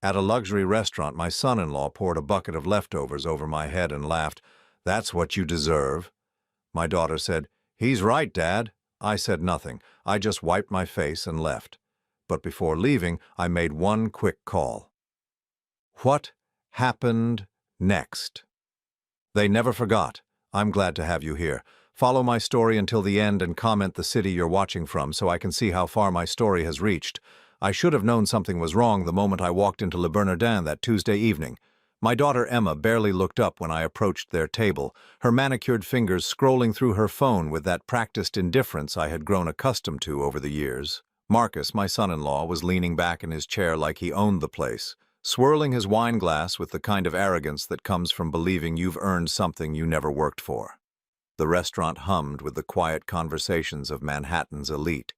At a luxury restaurant, my son-in-law poured a bucket of leftovers over my head and laughed. "That's what you deserve." My daughter said, "He's right, Dad." I said nothing. I just wiped my face and left. But before leaving, I made one quick call. What happened next? They never forgot. I'm glad to have you here. Follow my story until the end and comment the city you're watching from so I can see how far my story has reached. I should have known something was wrong the moment I walked into Le Bernardin that Tuesday evening. My daughter Emma barely looked up when I approached their table, her manicured fingers scrolling through her phone with that practiced indifference I had grown accustomed to over the years. Marcus, my son-in-law, was leaning back in his chair like he owned the place, swirling his wine glass with the kind of arrogance that comes from believing you've earned something you never worked for. The restaurant hummed with the quiet conversations of Manhattan's elite.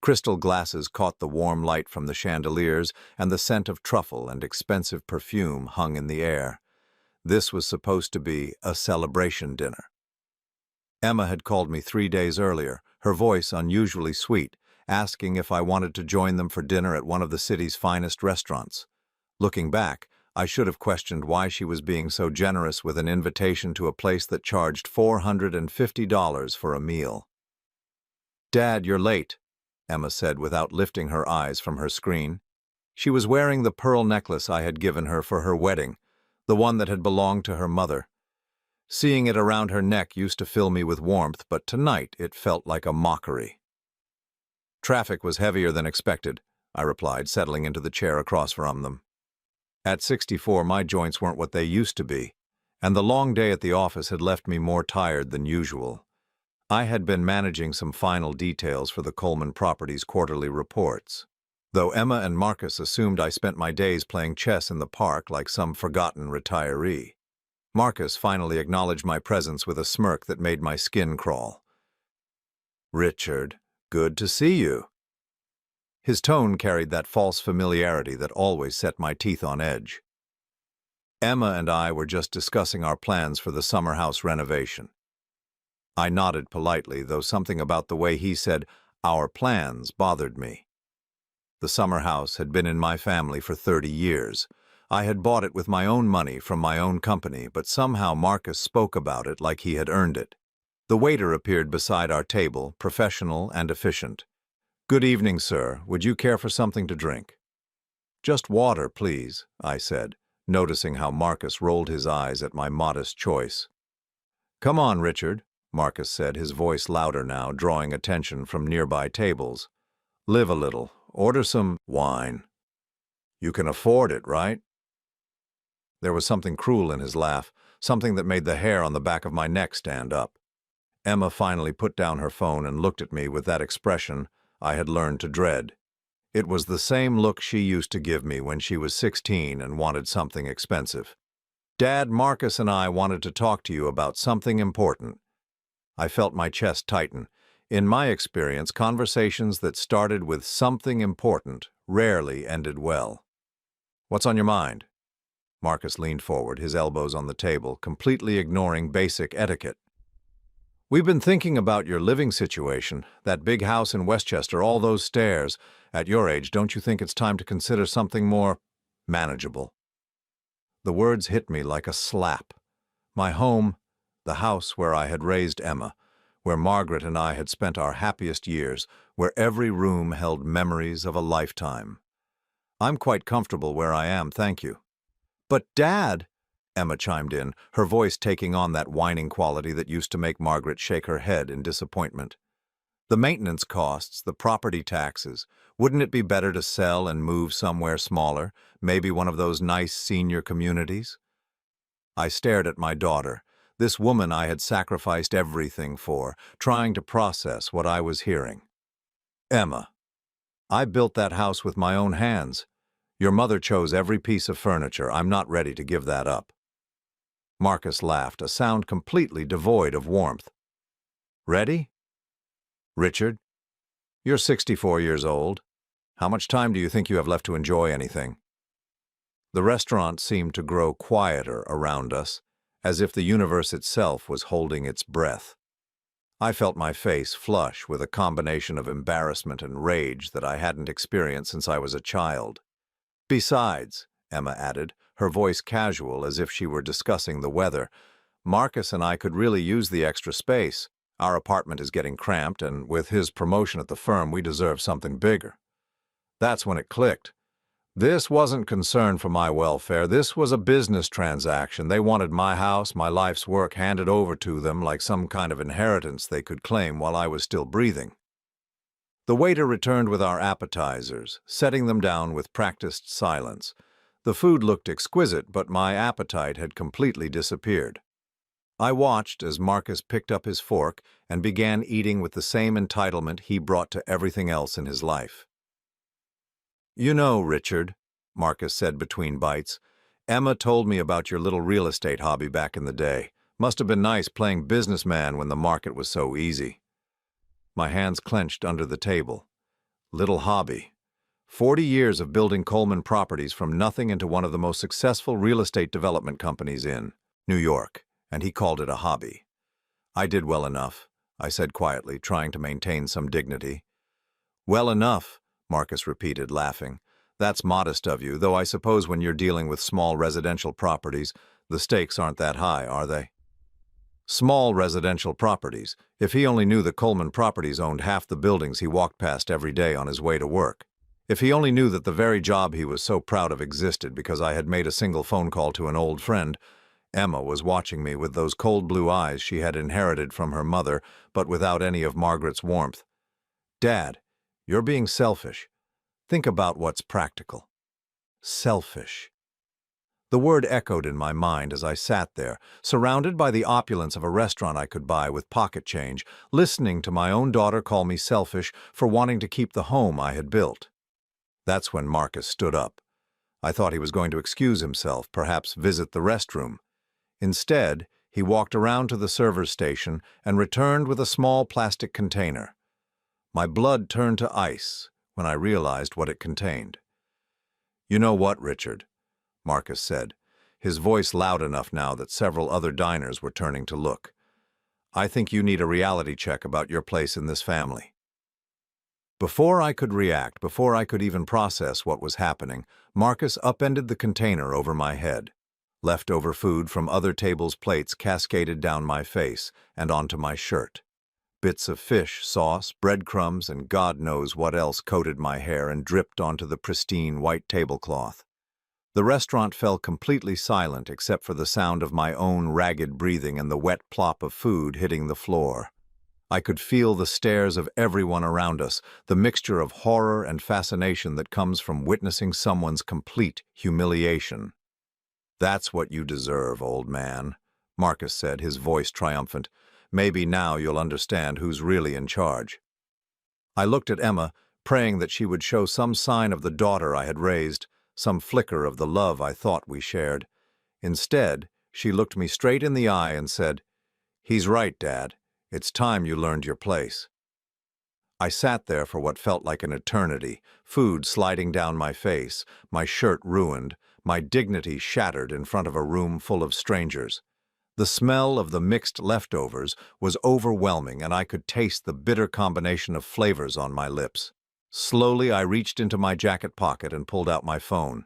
Crystal glasses caught the warm light from the chandeliers, and the scent of truffle and expensive perfume hung in the air. This was supposed to be a celebration dinner. Emma had called me 3 days earlier, her voice unusually sweet, asking if I wanted to join them for dinner at one of the city's finest restaurants. Looking back, I should have questioned why she was being so generous with an invitation to a place that charged $450 for a meal. "Dad, you're late," Emma said without lifting her eyes from her screen. She was wearing the pearl necklace I had given her for her wedding, the one that had belonged to her mother. Seeing it around her neck used to fill me with warmth, but tonight it felt like a mockery. "Traffic was heavier than expected," I replied, settling into the chair across from them. At 64, my joints weren't what they used to be, and the long day at the office had left me more tired than usual. I had been managing some final details for the Coleman Properties quarterly reports, though Emma and Marcus assumed I spent my days playing chess in the park like some forgotten retiree. Marcus finally acknowledged my presence with a smirk that made my skin crawl. "Richard, good to see you." His tone carried that false familiarity that always set my teeth on edge. Emma and I were just discussing our plans for the summer house renovation. I nodded politely, though something about the way he said "our plans" bothered me. The summer house had been in my family for 30 years. I had bought it with my own money from my own company, but somehow Marcus spoke about it like he had earned it. The waiter appeared beside our table, professional and efficient. "Good evening, sir. Would you care for something to drink?" "Just water, please," I said, noticing how Marcus rolled his eyes at my modest choice. "Come on, Richard," Marcus said, his voice louder now, drawing attention from nearby tables. "Live a little. Order some wine. You can afford it, right?" There was something cruel in his laugh, something that made the hair on the back of my neck stand up. Emma finally put down her phone and looked at me with that expression I had learned to dread. It was the same look she used to give me when she was 16 and wanted something expensive. "Dad, Marcus and I wanted to talk to you about something important." I felt my chest tighten. In my experience, conversations that started with something important rarely ended well. "What's on your mind?" Marcus leaned forward, his elbows on the table, completely ignoring basic etiquette. "We've been thinking about your living situation, that big house in Westchester, all those stairs. At your age, don't you think it's time to consider something more manageable?" The words hit me like a slap. My home, the house where I had raised Emma, where Margaret and I had spent our happiest years, where every room held memories of a lifetime. "I'm quite comfortable where I am, thank you." "But Dad," Emma chimed in, her voice taking on that whining quality that used to make Margaret shake her head in disappointment. "The maintenance costs, the property taxes, wouldn't it be better to sell and move somewhere smaller, maybe one of those nice senior communities?" I stared at my daughter, this woman I had sacrificed everything for, trying to process what I was hearing. "Emma, I built that house with my own hands. Your mother chose every piece of furniture. I'm not ready to give that up." Marcus laughed, a sound completely devoid of warmth. "Ready? Richard, you're 64 years old. How much time do you think you have left to enjoy anything?" The restaurant seemed to grow quieter around us, as if the universe itself was holding its breath. I felt my face flush with a combination of embarrassment and rage that I hadn't experienced since I was a child. Besides, Emma added, her voice casual as if she were discussing the weather. "Marcus and I could really use the extra space. Our apartment is getting cramped, and with his promotion at the firm, we deserve something bigger." That's when it clicked. This wasn't concern for my welfare. This was a business transaction. They wanted my house, my life's work handed over to them like some kind of inheritance they could claim while I was still breathing. The waiter returned with our appetizers, setting them down with practiced silence. The food looked exquisite, but my appetite had completely disappeared. I watched as Marcus picked up his fork and began eating with the same entitlement he brought to everything else in his life. "You know, Richard," Marcus said between bites, "Emma told me about your little real estate hobby back in the day. Must have been nice playing businessman when the market was so easy." My hands clenched under the table. Little hobby. 40 years of building Coleman properties from nothing into one of the most successful real estate development companies in New York, and he called it a hobby. "I did well enough," I said quietly, trying to maintain some dignity. "Well enough," Marcus repeated, laughing. "That's modest of you, though I suppose when you're dealing with small residential properties, the stakes aren't that high, are they?" Small residential properties. If he only knew that Coleman Properties owned half the buildings he walked past every day on his way to work. If he only knew that the very job he was so proud of existed because I had made a single phone call to an old friend. Emma was watching me with those cold blue eyes she had inherited from her mother, but without any of Margaret's warmth. "Dad, you're being selfish. Think about what's practical." Selfish. The word echoed in my mind as I sat there, surrounded by the opulence of a restaurant I could buy with pocket change, listening to my own daughter call me selfish for wanting to keep the home I had built. That's when Marcus stood up. I thought he was going to excuse himself, perhaps visit the restroom. Instead, he walked around to the server's station and returned with a small plastic container. My blood turned to ice when I realized what it contained. "You know what, Richard?" Marcus said, his voice loud enough now that several other diners were turning to look. "I think you need a reality check about your place in this family." Before I could react, before I could even process what was happening, Marcus upended the container over my head. Leftover food from other tables' plates cascaded down my face and onto my shirt. Bits of fish, sauce, breadcrumbs, and God knows what else coated my hair and dripped onto the pristine white tablecloth. The restaurant fell completely silent except for the sound of my own ragged breathing and the wet plop of food hitting the floor. I could feel the stares of everyone around us, the mixture of horror and fascination that comes from witnessing someone's complete humiliation. "That's what you deserve, old man," Marcus said, his voice triumphant. "Maybe now you'll understand who's really in charge." I looked at Emma, praying that she would show some sign of the daughter I had raised, some flicker of the love I thought we shared. Instead, she looked me straight in the eye and said, "He's right, Dad. It's time you learned your place." I sat there for what felt like an eternity, food sliding down my face, my shirt ruined, my dignity shattered in front of a room full of strangers. The smell of the mixed leftovers was overwhelming, and I could taste the bitter combination of flavors on my lips. Slowly, I reached into my jacket pocket and pulled out my phone.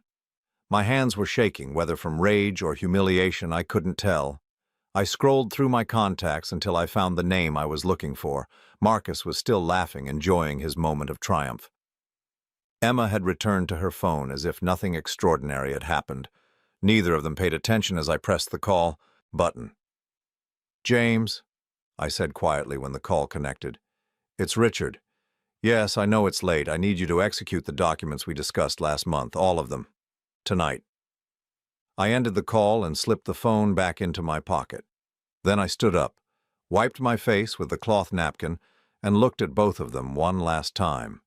My hands were shaking, whether from rage or humiliation, I couldn't tell. I scrolled through my contacts until I found the name I was looking for. Marcus was still laughing, enjoying his moment of triumph. Emma had returned to her phone as if nothing extraordinary had happened. Neither of them paid attention as I pressed the call button. "James," I said quietly when the call connected. "It's Richard. Yes, I know it's late. I need you to execute the documents we discussed last month, all of them. Tonight." I ended the call and slipped the phone back into my pocket. Then I stood up, wiped my face with the cloth napkin, and looked at both of them one last time.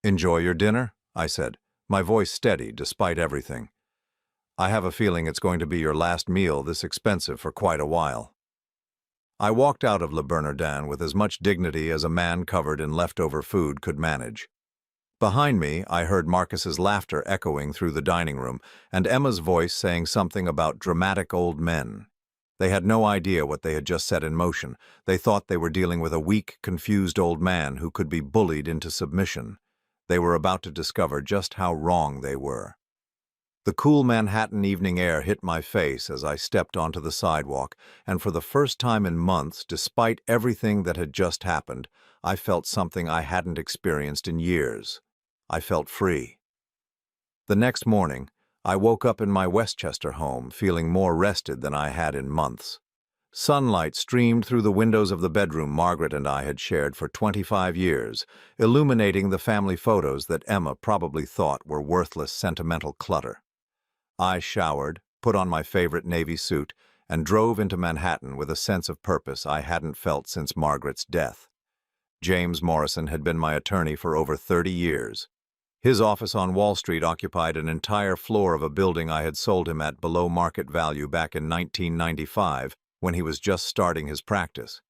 "Enjoy your dinner?" I said, my voice steady despite everything. "I have a feeling it's going to be your last meal this expensive for quite a while." I walked out of Le Bernardin with as much dignity as a man covered in leftover food could manage. Behind me, I heard Marcus's laughter echoing through the dining room, and Emma's voice saying something about dramatic old men. They had no idea what they had just set in motion. They thought they were dealing with a weak, confused old man who could be bullied into submission. They were about to discover just how wrong they were. The cool Manhattan evening air hit my face as I stepped onto the sidewalk, and for the first time in months, despite everything that had just happened, I felt something I hadn't experienced in years. I felt free. The next morning, I woke up in my Westchester home feeling more rested than I had in months. Sunlight streamed through the windows of the bedroom Margaret and I had shared for 25 years, illuminating the family photos that Emma probably thought were worthless sentimental clutter. I showered, put on my favorite navy suit, and drove into Manhattan with a sense of purpose I hadn't felt since Margaret's death. James Morrison had been my attorney for over 30 years. His office on Wall Street occupied an entire floor of a building I had sold him at below market value back in 1995 when he was just starting his practice.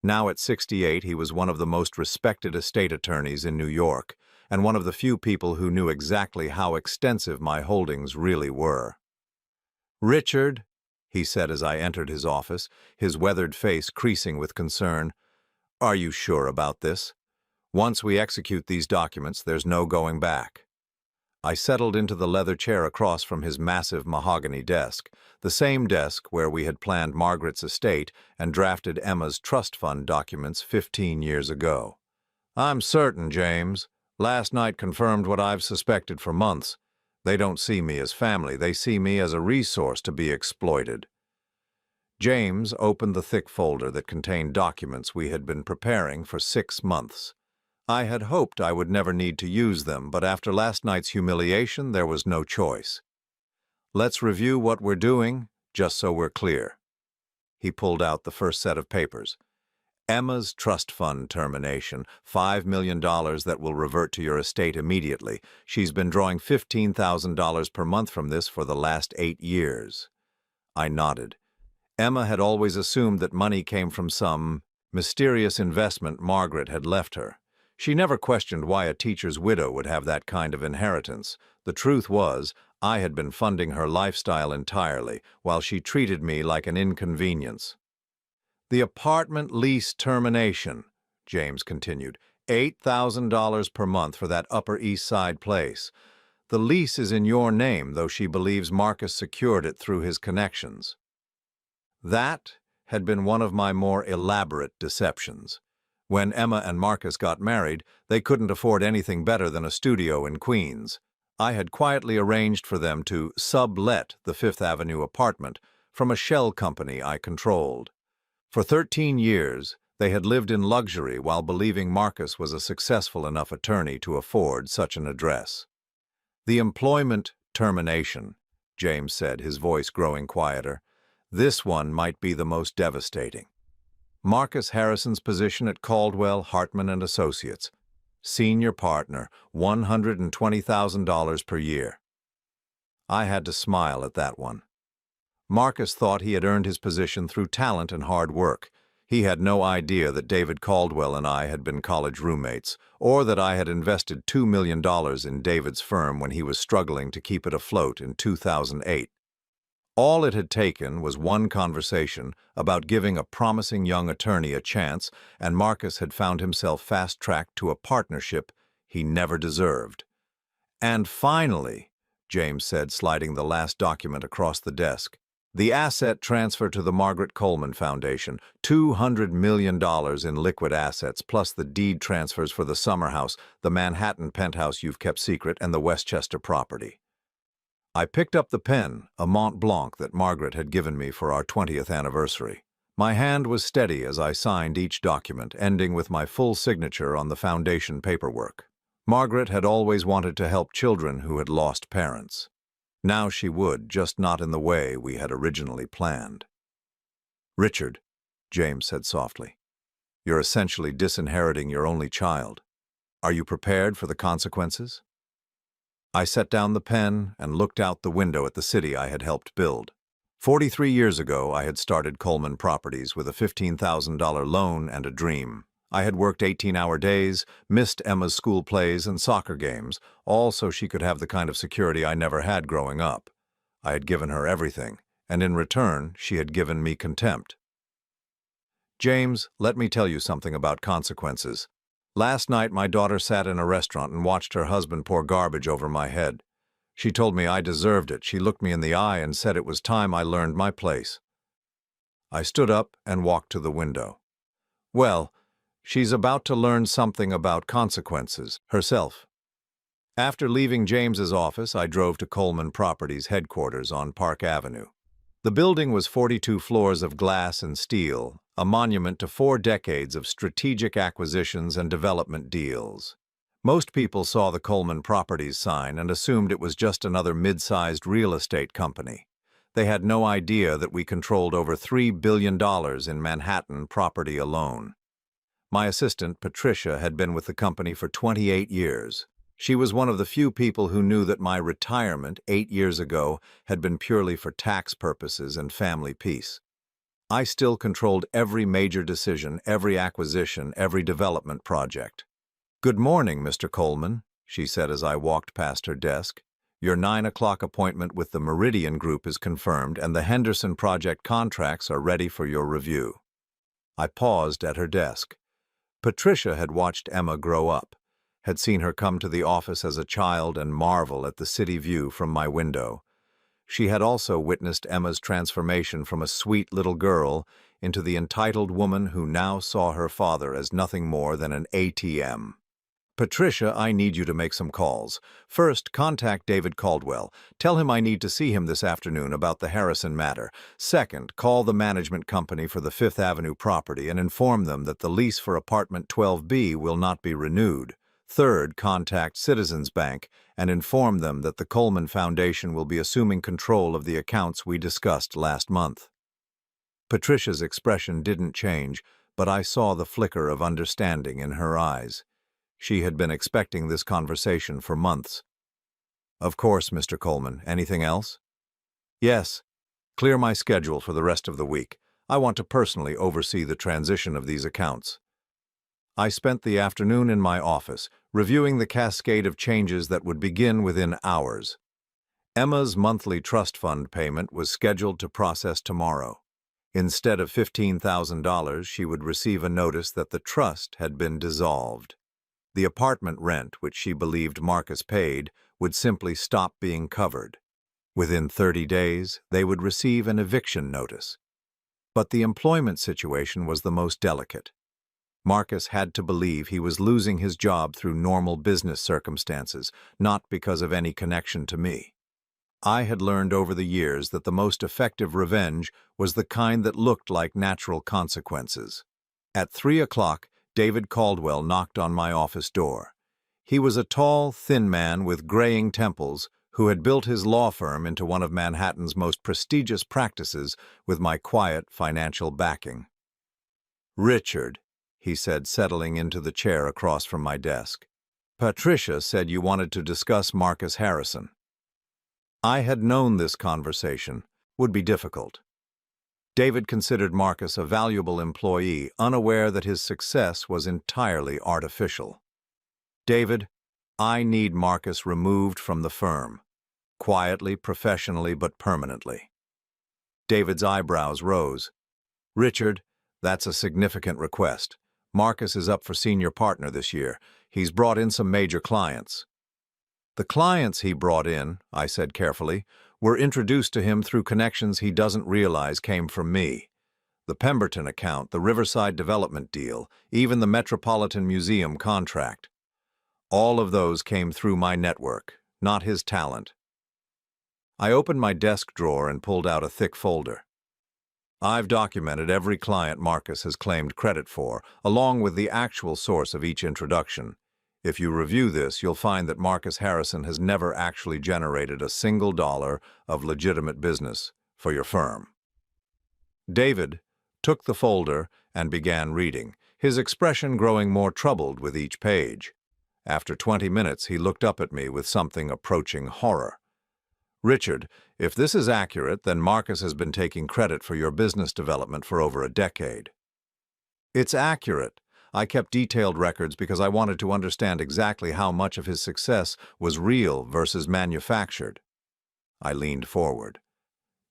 Now at 68, he was one of the most respected estate attorneys in New York, and one of the few people who knew exactly how extensive my holdings really were. "Richard," he said as I entered his office, his weathered face creasing with concern, "are you sure about this? Once we execute these documents, there's no going back." I settled into the leather chair across from his massive mahogany desk, the same desk where we had planned Margaret's estate and drafted Emma's trust fund documents 15 years ago. "I'm certain, James. Last night confirmed what I've suspected for months. They don't see me as family, they see me as a resource to be exploited." James opened the thick folder that contained documents we had been preparing for 6 months. I had hoped I would never need to use them, but after last night's humiliation, there was no choice. "Let's review what we're doing, just so we're clear." He pulled out the first set of papers. "Emma's trust fund termination, $5 million that will revert to your estate immediately. She's been drawing $15,000 per month from this for the last 8 years. I nodded. Emma had always assumed that money came from some mysterious investment Margaret had left her. She never questioned why a teacher's widow would have that kind of inheritance. The truth was, I had been funding her lifestyle entirely, while she treated me like an inconvenience. "The apartment lease termination," James continued, $8,000 per month for that Upper East Side place. The lease is in your name, though she believes Marcus secured it through his connections. That had been one of my more elaborate deceptions. When Emma and Marcus got married, they couldn't afford anything better than a studio in Queens. I had quietly arranged for them to sublet the Fifth Avenue apartment from a shell company I controlled. For 13 years, they had lived in luxury while believing Marcus was a successful enough attorney to afford such an address. "The employment termination," James said, his voice growing quieter. "This one might be the most devastating. Marcus Harrison's position at Caldwell, Hartman & Associates. Senior partner, $120,000 per year." I had to smile at that one. Marcus thought he had earned his position through talent and hard work. He had no idea that David Caldwell and I had been college roommates, or that I had invested $2 million in David's firm when he was struggling to keep it afloat in 2008. All it had taken was one conversation about giving a promising young attorney a chance, and Marcus had found himself fast-tracked to a partnership he never deserved. "And finally," James said, sliding the last document across the desk, "the asset transfer to the Margaret Coleman Foundation, $200 million in liquid assets, plus the deed transfers for the summer house, the Manhattan penthouse you've kept secret, and the Westchester property." I picked up the pen, a Mont Blanc that Margaret had given me for our 20th anniversary. My hand was steady as I signed each document, ending with my full signature on the foundation paperwork. Margaret had always wanted to help children who had lost parents. Now she would, just not in the way we had originally planned. "Richard," James said softly, "you're essentially disinheriting your only child. Are you prepared for the consequences?" I set down the pen and looked out the window at the city I had helped build. 43 years ago, I had started Coleman Properties with a $15,000 loan and a dream. I had worked 18-hour days, missed Emma's school plays and soccer games, all so she could have the kind of security I never had growing up. I had given her everything, and in return, she had given me contempt. "James, let me tell you something about consequences. Last night, my daughter sat in a restaurant and watched her husband pour garbage over my head. She told me I deserved it. She looked me in the eye and said it was time I learned my place. I stood up and walked to the window. Well, she's about to learn something about consequences herself. After leaving James's office, I drove to Coleman Properties headquarters on Park Avenue. The building was 42 floors of glass and steel, a monument to 4 decades of strategic acquisitions and development deals. Most people saw the Coleman Properties sign and assumed it was just another mid-sized real estate company. They had no idea that we controlled over $3 billion in Manhattan property alone. My assistant, Patricia, had been with the company for 28 years. She was one of the few people who knew that my retirement 8 years ago had been purely for tax purposes and family peace. I still controlled every major decision, every acquisition, every development project. "Good morning, Mr. Coleman," she said as I walked past her desk. "Your 9 o'clock appointment with the Meridian Group is confirmed, and the Henderson project contracts are ready for your review." I paused at her desk. Patricia had watched Emma grow up, had seen her come to the office as a child and marvel at the city view from my window. She had also witnessed Emma's transformation from a sweet little girl into the entitled woman who now saw her father as nothing more than an ATM. "Patricia, I need you to make some calls. First, contact David Caldwell. Tell him I need to see him this afternoon about the Harrison matter. Second, call the management company for the Fifth Avenue property and inform them that the lease for apartment 12B will not be renewed. Third, contact Citizens Bank and inform them that the Coleman Foundation will be assuming control of the accounts we discussed last month." Patricia's expression didn't change, but I saw the flicker of understanding in her eyes. She had been expecting this conversation for months. "Of course, Mr. Coleman. Anything else?" "Yes. Clear my schedule for the rest of the week. I want to personally oversee the transition of these accounts." I spent the afternoon in my office, reviewing the cascade of changes that would begin within hours. Emma's monthly trust fund payment was scheduled to process tomorrow. Instead of $15,000, she would receive a notice that the trust had been dissolved. The apartment rent, which she believed Marcus paid, would simply stop being covered. Within 30 days, they would receive an eviction notice. But the employment situation was the most delicate. Marcus had to believe he was losing his job through normal business circumstances, not because of any connection to me. I had learned over the years that the most effective revenge was the kind that looked like natural consequences. At 3 o'clock, David Caldwell knocked on my office door. He was a tall, thin man with graying temples who had built his law firm into one of Manhattan's most prestigious practices with my quiet financial backing. "Richard," he said, settling into the chair across from my desk. "Patricia said you wanted to discuss Marcus Harrison." I had known this conversation would be difficult. David considered Marcus a valuable employee, unaware that his success was entirely artificial. "David, I need Marcus removed from the firm. Quietly, professionally, but permanently." David's eyebrows rose. "Richard, that's a significant request. Marcus is up for senior partner this year. He's brought in some major clients." "The clients he brought in," I said carefully, "were introduced to him through connections he doesn't realize came from me. The Pemberton account, the Riverside development deal, even the Metropolitan Museum contract. All of those came through my network, not his talent." I opened my desk drawer and pulled out a thick folder. "I've documented every client Marcus has claimed credit for, along with the actual source of each introduction. If you review this, you'll find that Marcus Harrison has never actually generated a single dollar of legitimate business for your firm." David took the folder and began reading, his expression growing more troubled with each page. After 20 minutes, he looked up at me with something approaching horror. "Richard, if this is accurate, then Marcus has been taking credit for your business development for over a decade." "It's accurate. I kept detailed records because I wanted to understand exactly how much of his success was real versus manufactured." I leaned forward.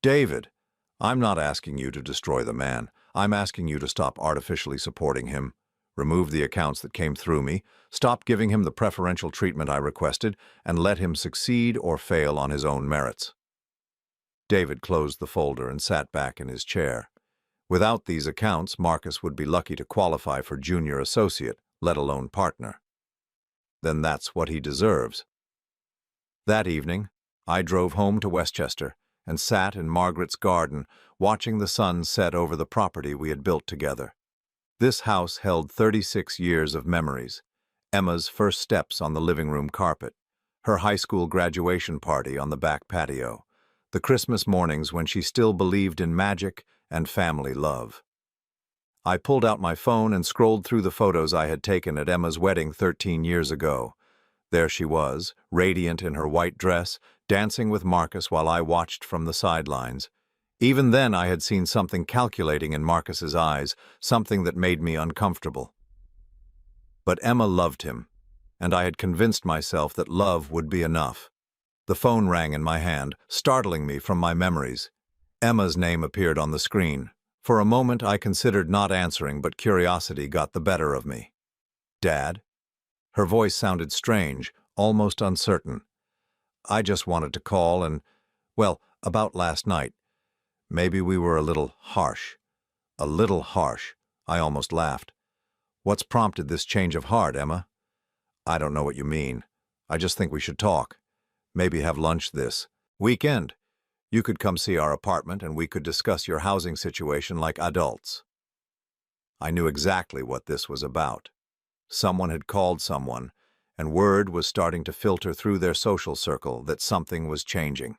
"David, I'm not asking you to destroy the man. I'm asking you to stop artificially supporting him. remove the accounts that came through me, stop giving him the preferential treatment I requested, and let him succeed or fail on his own merits. David closed the folder and sat back in his chair. Without these accounts, Marcus would be lucky to qualify for junior associate, let alone partner. Then that's what he deserves. That evening, I drove home to Westchester and sat in Margaret's garden, watching the sun set over the property we had built together. This house held 36 years of memories. Emma's first steps on the living room carpet, her high school graduation party on the back patio, the Christmas mornings when she still believed in magic and family love. I pulled out my phone and scrolled through the photos I had taken at Emma's wedding 13 years ago. There she was, radiant in her white dress, dancing with Marcus while I watched from the sidelines. Even then I had seen something calculating in Marcus's eyes, something that made me uncomfortable. But Emma loved him, and I had convinced myself that love would be enough. The phone rang in my hand, startling me from my memories. Emma's name appeared on the screen. For a moment I considered not answering, but curiosity got the better of me. "Dad?" Her voice sounded strange, almost uncertain. "I just wanted to call and, well, about last night. Maybe we were a little harsh." "A little harsh?" I almost laughed. "What's prompted this change of heart, Emma?" "I don't know what you mean. I just think we should talk. Maybe have lunch this weekend. You could come see our apartment and we could discuss your housing situation like adults." I knew exactly what this was about. Someone had called someone, and word was starting to filter through their social circle that something was changing.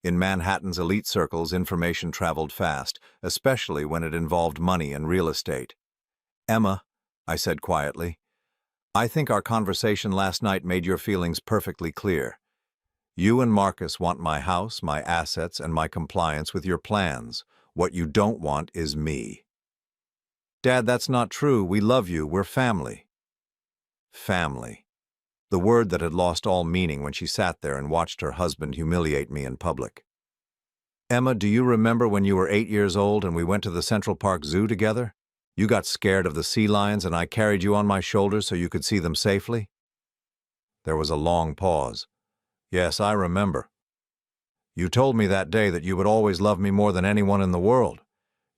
In Manhattan's elite circles, information traveled fast, especially when it involved money and real estate. "Emma," I said quietly, "I think our conversation last night made your feelings perfectly clear. You and Marcus want my house, my assets, and my compliance with your plans. What you don't want is me." "Dad, that's not true. We love you. We're family." Family. The word that had lost all meaning when she sat there and watched her husband humiliate me in public. "Emma, do you remember when you were 8 years old and we went to the Central Park Zoo together? You got scared of the sea lions and I carried you on my shoulders so you could see them safely?" There was a long pause. "Yes, I remember. You told me that day that you would always love me more than anyone in the world.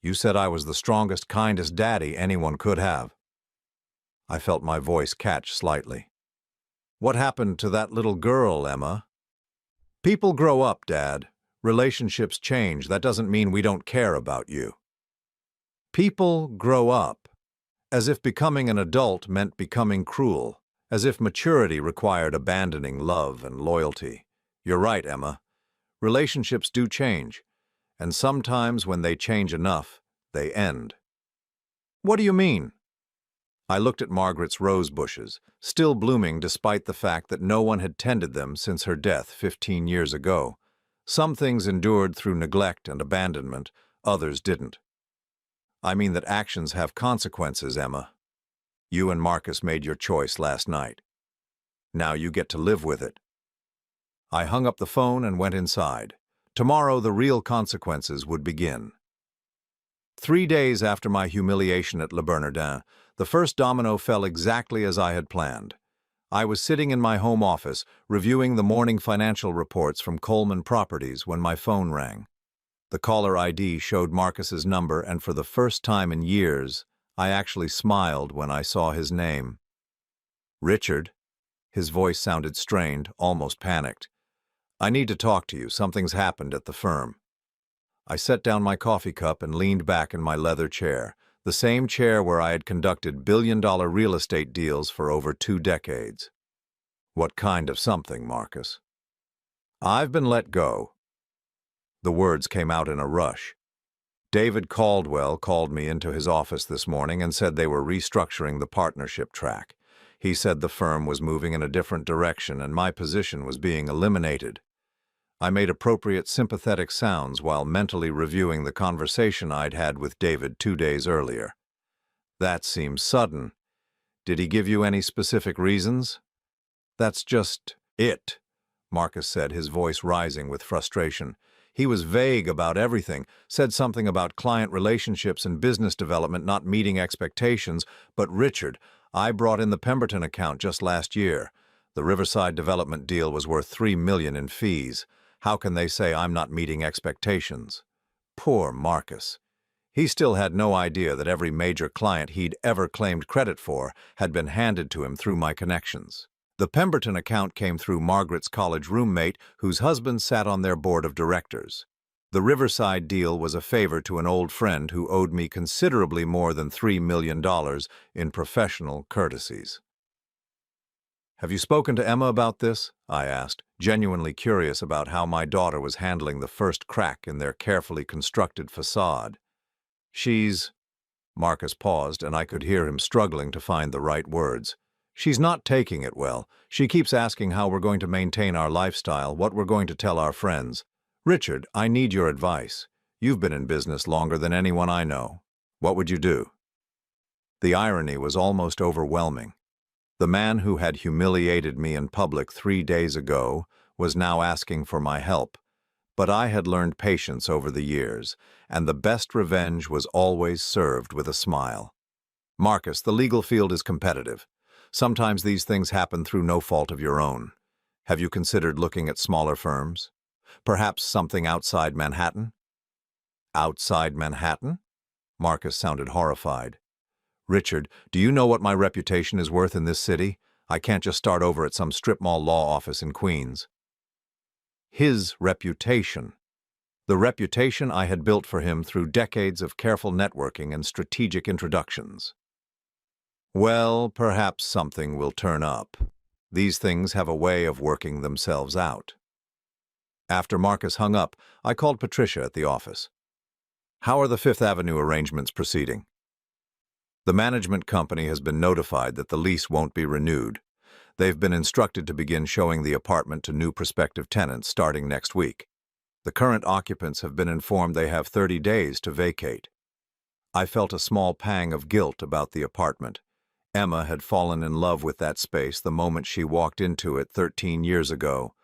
You said I was the strongest, kindest daddy anyone could have." I felt my voice catch slightly. "What happened to that little girl, Emma?" "People grow up, Dad. Relationships change. That doesn't mean we don't care about you." "People grow up." As if becoming an adult meant becoming cruel. As if maturity required abandoning love and loyalty. You're right, Emma. Relationships do change. And sometimes when they change enough, they end. "What do you mean?" I looked at Margaret's rose bushes, still blooming despite the fact that no one had tended them since her death 15 years ago. Some things endured through neglect and abandonment, others didn't. "I mean that actions have consequences, Emma. You and Marcus made your choice last night. Now you get to live with it." I hung up the phone and went inside. Tomorrow the real consequences would begin. 3 days after my humiliation at Le Bernardin, the first domino fell exactly as I had planned. I was sitting in my home office, reviewing the morning financial reports from Coleman Properties when my phone rang. The caller ID showed Marcus's number, and for the first time in years, I actually smiled when I saw his name. "Richard." His voice sounded strained, almost panicked. "I need to talk to you. Something's happened at the firm." I set down my coffee cup and leaned back in my leather chair, the same chair where I had conducted billion-dollar real estate deals for over 2 decades. "What kind of something, Marcus?" "I've been let go." The words came out in a rush. David Caldwell called me into his office this morning and said they were restructuring the partnership track. He said the firm was moving in a different direction and my position was being eliminated. I made appropriate sympathetic sounds while mentally reviewing the conversation I'd had with David 2 days earlier. "That seems sudden. Did he give you any specific reasons?" "That's just it. Marcus said, his voice rising with frustration. He was vague about everything, said something about client relationships and business development not meeting expectations, but Richard, I brought in the Pemberton account just last year. The Riverside development deal was worth $3 million in fees. How can they say I'm not meeting expectations? Poor Marcus. He still had no idea that every major client he'd ever claimed credit for had been handed to him through my connections. The Pemberton account came through Margaret's college roommate, whose husband sat on their board of directors. The Riverside deal was a favor to an old friend who owed me considerably more than $3 million in professional courtesies. "Have you spoken to Emma about this?" I asked, genuinely curious about how my daughter was handling the first crack in their carefully constructed facade. Marcus paused, and I could hear him struggling to find the right words. "She's not taking it well. She keeps asking how we're going to maintain our lifestyle, what we're going to tell our friends. Richard, I need your advice. You've been in business longer than anyone I know. What would you do?" The irony was almost overwhelming. The man who had humiliated me in public 3 days ago was now asking for my help. But I had learned patience over the years, and the best revenge was always served with a smile. "Marcus, the legal field is competitive. Sometimes these things happen through no fault of your own. Have you considered looking at smaller firms? Perhaps something outside Manhattan?" "Outside Manhattan?" Marcus sounded horrified. "Richard, do you know what my reputation is worth in this city? I can't just start over at some strip mall law office in Queens." His reputation. The reputation I had built for him through decades of careful networking and strategic introductions. Well, perhaps something will turn up. These things have a way of working themselves out. After Marcus hung up, I called Patricia at the office. "How are the Fifth Avenue arrangements proceeding?" "The management company has been notified that the lease won't be renewed. They've been instructed to begin showing the apartment to new prospective tenants starting next week. The current occupants have been informed they have 30 days to vacate." I felt a small pang of guilt about the apartment. Emma had fallen in love with that space the moment she walked into it 13 years ago.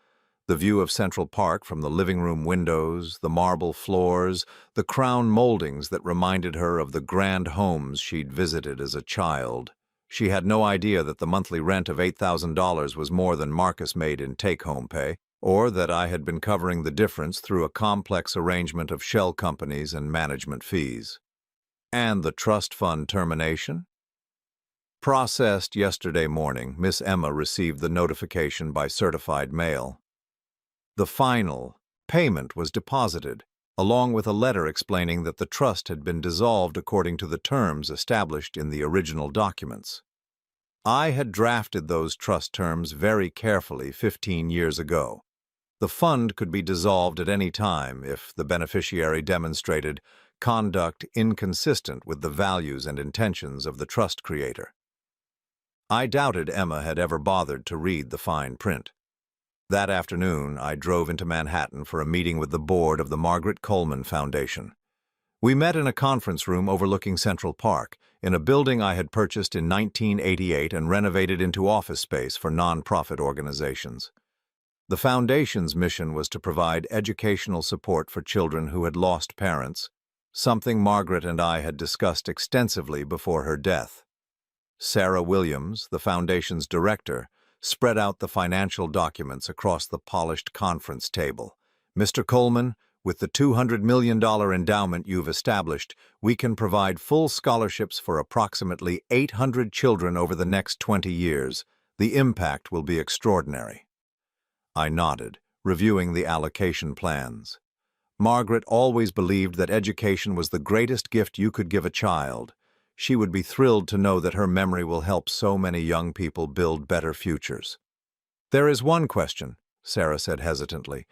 The view of Central Park from the living room windows, the marble floors, the crown moldings that reminded her of the grand homes she'd visited as a child. She had no idea that the monthly rent of $8,000 was more than Marcus made in take-home pay, or that I had been covering the difference through a complex arrangement of shell companies and management fees. And the trust fund termination? Processed yesterday morning, Miss Emma received the notification by certified mail. The final payment was deposited, along with a letter explaining that the trust had been dissolved according to the terms established in the original documents. I had drafted those trust terms very carefully 15 years ago. The fund could be dissolved at any time if the beneficiary demonstrated conduct inconsistent with the values and intentions of the trust creator. I doubted Emma had ever bothered to read the fine print. That afternoon, I drove into Manhattan for a meeting with the board of the Margaret Coleman Foundation. We met in a conference room overlooking Central Park, in a building I had purchased in 1988 and renovated into office space for nonprofit organizations. The foundation's mission was to provide educational support for children who had lost parents, something Margaret and I had discussed extensively before her death. Sarah Williams, the foundation's director, spread out the financial documents across the polished conference table. "Mr. Coleman, with the $200 million endowment you've established, we can provide full scholarships for approximately 800 children over the next 20 years. The impact will be extraordinary." I nodded, reviewing the allocation plans. Margaret always believed that education was the greatest gift you could give a child. She would be thrilled to know that her memory will help so many young people build better futures. "There is one question," Sarah said hesitantly.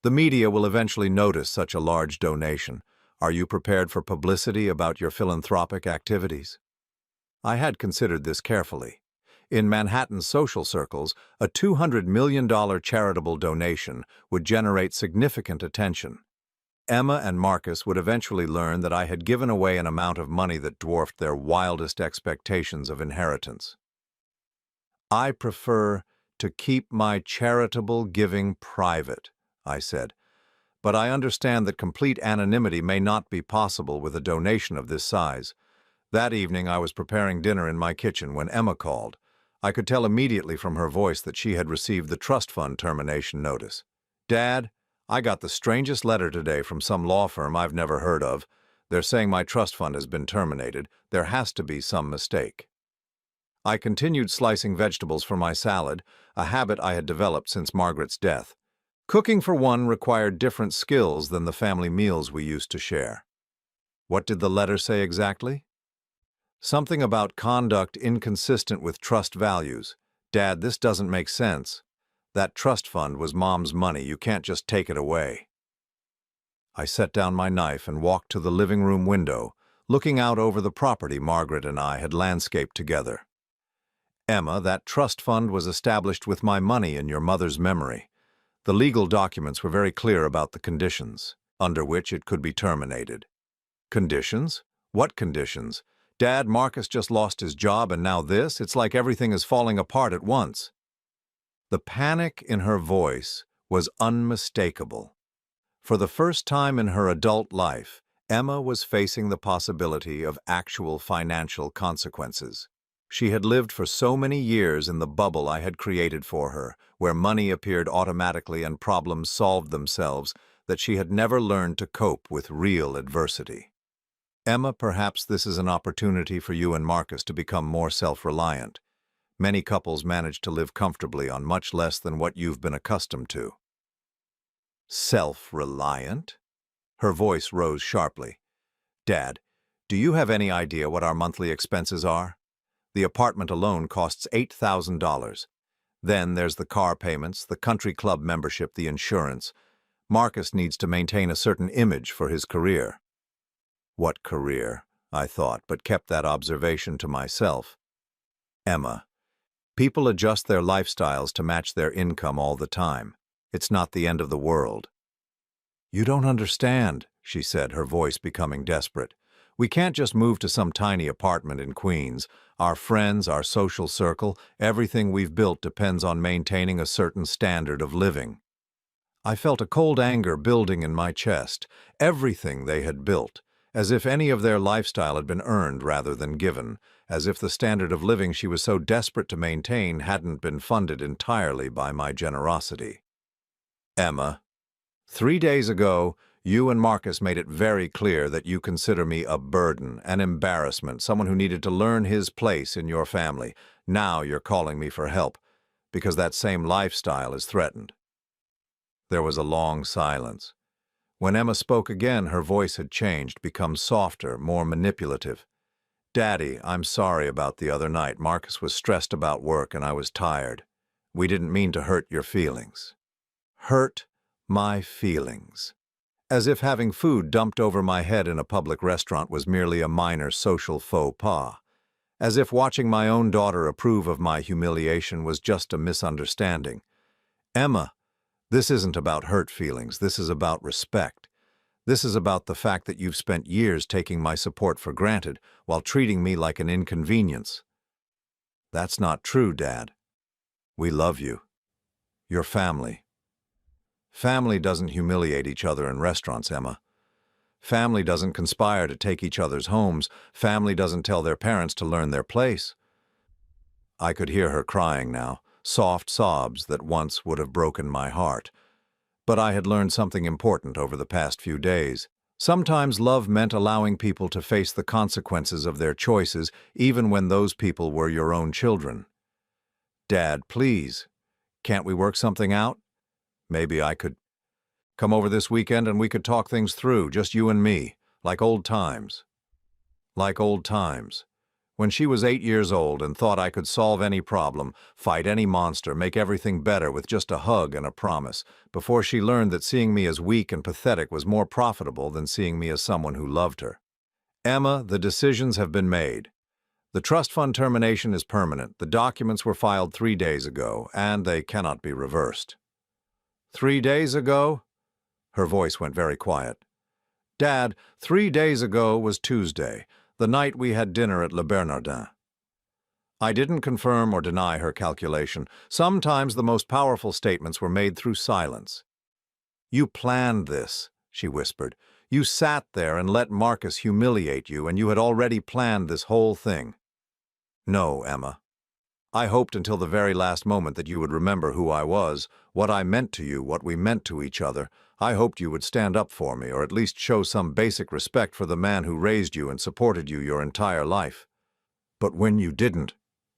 "The media will eventually notice such a large donation. Are you prepared for publicity about your philanthropic activities?" I had considered this carefully. In Manhattan's social circles, a $200 million charitable donation would generate significant attention. Emma and Marcus would eventually learn that I had given away an amount of money that dwarfed their wildest expectations of inheritance. "I prefer to keep my charitable giving private," I said. "But I understand that complete anonymity may not be possible with a donation of this size." That evening I was preparing dinner in my kitchen when Emma called. I could tell immediately from her voice that she had received the trust fund termination notice. "Dad, I got the strangest letter today from some law firm I've never heard of. They're saying my trust fund has been terminated. There has to be some mistake." I continued slicing vegetables for my salad, a habit I had developed since Margaret's death. Cooking for one required different skills than the family meals we used to share. What did the letter say exactly? Something about conduct inconsistent with trust values. "Dad, this doesn't make sense. That trust fund was Mom's money. You can't just take it away." I set down my knife and walked to the living room window, looking out over the property Margaret and I had landscaped together. "Emma, that trust fund was established with my money in your mother's memory. The legal documents were very clear about the conditions under which it could be terminated." "Conditions? What conditions? Dad, Marcus just lost his job and now this? It's like everything is falling apart at once." The panic in her voice was unmistakable. For the first time in her adult life, Emma was facing the possibility of actual financial consequences. She had lived for so many years in the bubble I had created for her, where money appeared automatically and problems solved themselves, that she had never learned to cope with real adversity. "Emma, perhaps this is an opportunity for you and Marcus to become more self-reliant. Many couples manage to live comfortably on much less than what you've been accustomed to." "Self-reliant?" Her voice rose sharply. "Dad, do you have any idea what our monthly expenses are? The apartment alone costs $8,000. Then there's the car payments, the country club membership, the insurance. Marcus needs to maintain a certain image for his career." What career? I thought, but kept that observation to myself. "Emma, people adjust their lifestyles to match their income all the time. It's not the end of the world." "You don't understand," she said, her voice becoming desperate. "We can't just move to some tiny apartment in Queens. Our friends, our social circle, everything we've built depends on maintaining a certain standard of living." I felt a cold anger building in my chest. Everything they had built, as if any of their lifestyle had been earned rather than given, as if the standard of living she was so desperate to maintain hadn't been funded entirely by my generosity. "Emma, 3 days ago, you and Marcus made it very clear that you consider me a burden, an embarrassment, someone who needed to learn his place in your family. Now you're calling me for help, because that same lifestyle is threatened." There was a long silence. When Emma spoke again, her voice had changed, become softer, more manipulative. "Daddy, I'm sorry about the other night. Marcus was stressed about work and I was tired. We didn't mean to hurt your feelings." Hurt my feelings. As if having food dumped over my head in a public restaurant was merely a minor social faux pas. As if watching my own daughter approve of my humiliation was just a misunderstanding. "Emma, this isn't about hurt feelings. This is about respect. This is about the fact that you've spent years taking my support for granted while treating me like an inconvenience." "That's not true, Dad. We love you. Your family." "Family doesn't humiliate each other in restaurants, Emma. Family doesn't conspire to take each other's homes. Family doesn't tell their parents to learn their place." I could hear her crying now, soft sobs that once would have broken my heart. But I had learned something important over the past few days. Sometimes love meant allowing people to face the consequences of their choices, even when those people were your own children. "Dad, please, can't we work something out? Maybe I could come over this weekend and we could talk things through, just you and me, like old times." Like old times. When she was 8 years old and thought I could solve any problem, fight any monster, make everything better with just a hug and a promise, before she learned that seeing me as weak and pathetic was more profitable than seeing me as someone who loved her. "Emma, the decisions have been made. The trust fund termination is permanent. The documents were filed 3 days ago, and they cannot be reversed." 3 days ago? Her voice went very quiet. "Dad, 3 days ago was Tuesday, the night we had dinner at Le Bernardin." I didn't confirm or deny her calculation. Sometimes the most powerful statements were made through silence. "You planned this," she whispered. "You sat there and let Marcus humiliate you, and you had already planned this whole thing." "No, Emma. I hoped until the very last moment that you would remember who I was, what I meant to you, what we meant to each other. I hoped you would stand up for me, or at least show some basic respect for the man who raised you and supported you your entire life. But when you didn't,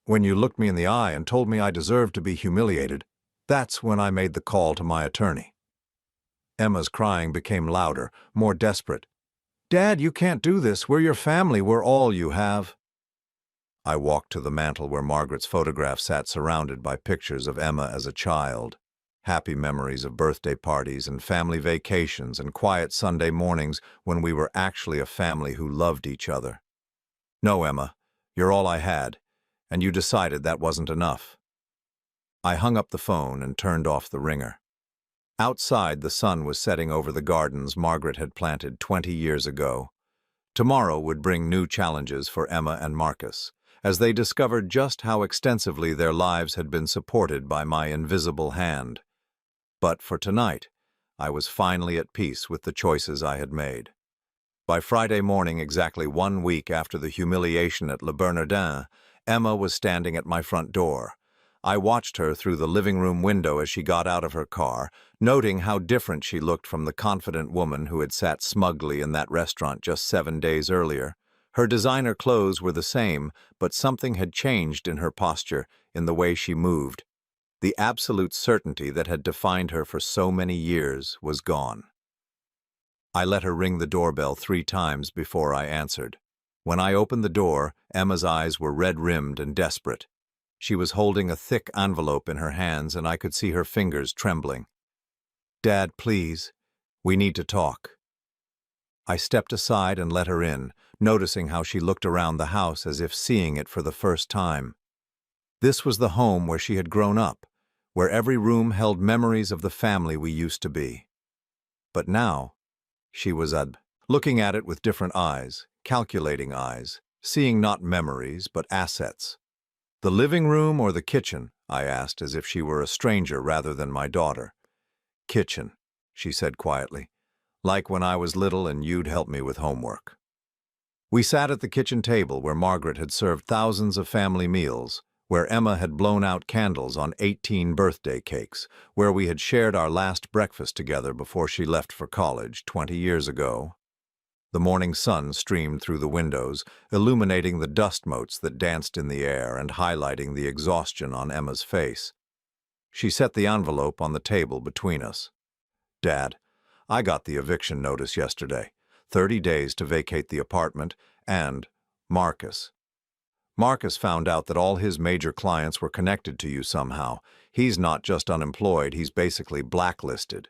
when you looked me in the eye and told me I deserved to be humiliated, that's when I made the call to my attorney." Emma's crying became louder, more desperate. "Dad, you can't do this. We're your family. We're all you have." I walked to the mantel where Margaret's photograph sat surrounded by pictures of Emma as a child. Happy memories of birthday parties and family vacations and quiet Sunday mornings when we were actually a family who loved each other. "No, Emma, you're all I had, and you decided that wasn't enough." I hung up the phone and turned off the ringer. Outside, the sun was setting over the gardens Margaret had planted 20 years ago. Tomorrow would bring new challenges for Emma and Marcus, as they discovered just how extensively their lives had been supported by my invisible hand. But for tonight, I was finally at peace with the choices I had made. By Friday morning, exactly 1 week after the humiliation at Le Bernardin, Emma was standing at my front door. I watched her through the living room window as she got out of her car, noting how different she looked from the confident woman who had sat smugly in that restaurant just 7 days earlier. Her designer clothes were the same, but something had changed in her posture, in the way she moved. The absolute certainty that had defined her for so many years was gone. I let her ring the doorbell 3 times before I answered. When I opened the door, Emma's eyes were red-rimmed and desperate. She was holding a thick envelope in her hands, and I could see her fingers trembling. "Dad, please, we need to talk." I stepped aside and let her in, noticing how she looked around the house as if seeing it for the first time. This was the home where she had grown up, where every room held memories of the family we used to be. But now, she was looking at it with different eyes, calculating eyes, seeing not memories but assets. "The living room or the kitchen?" I asked, as if she were a stranger rather than my daughter. "Kitchen," she said quietly, "like when I was little and you'd help me with homework." We sat at the kitchen table where Margaret had served thousands of family meals, where Emma had blown out candles on 18 birthday cakes, where we had shared our last breakfast together before she left for college 20 years ago. The morning sun streamed through the windows, illuminating the dust motes that danced in the air and highlighting the exhaustion on Emma's face. She set the envelope on the table between us. "Dad, I got the eviction notice yesterday. 30 days to vacate the apartment, and Marcus. Marcus found out that all his major clients were connected to you somehow. He's not just unemployed, he's basically blacklisted."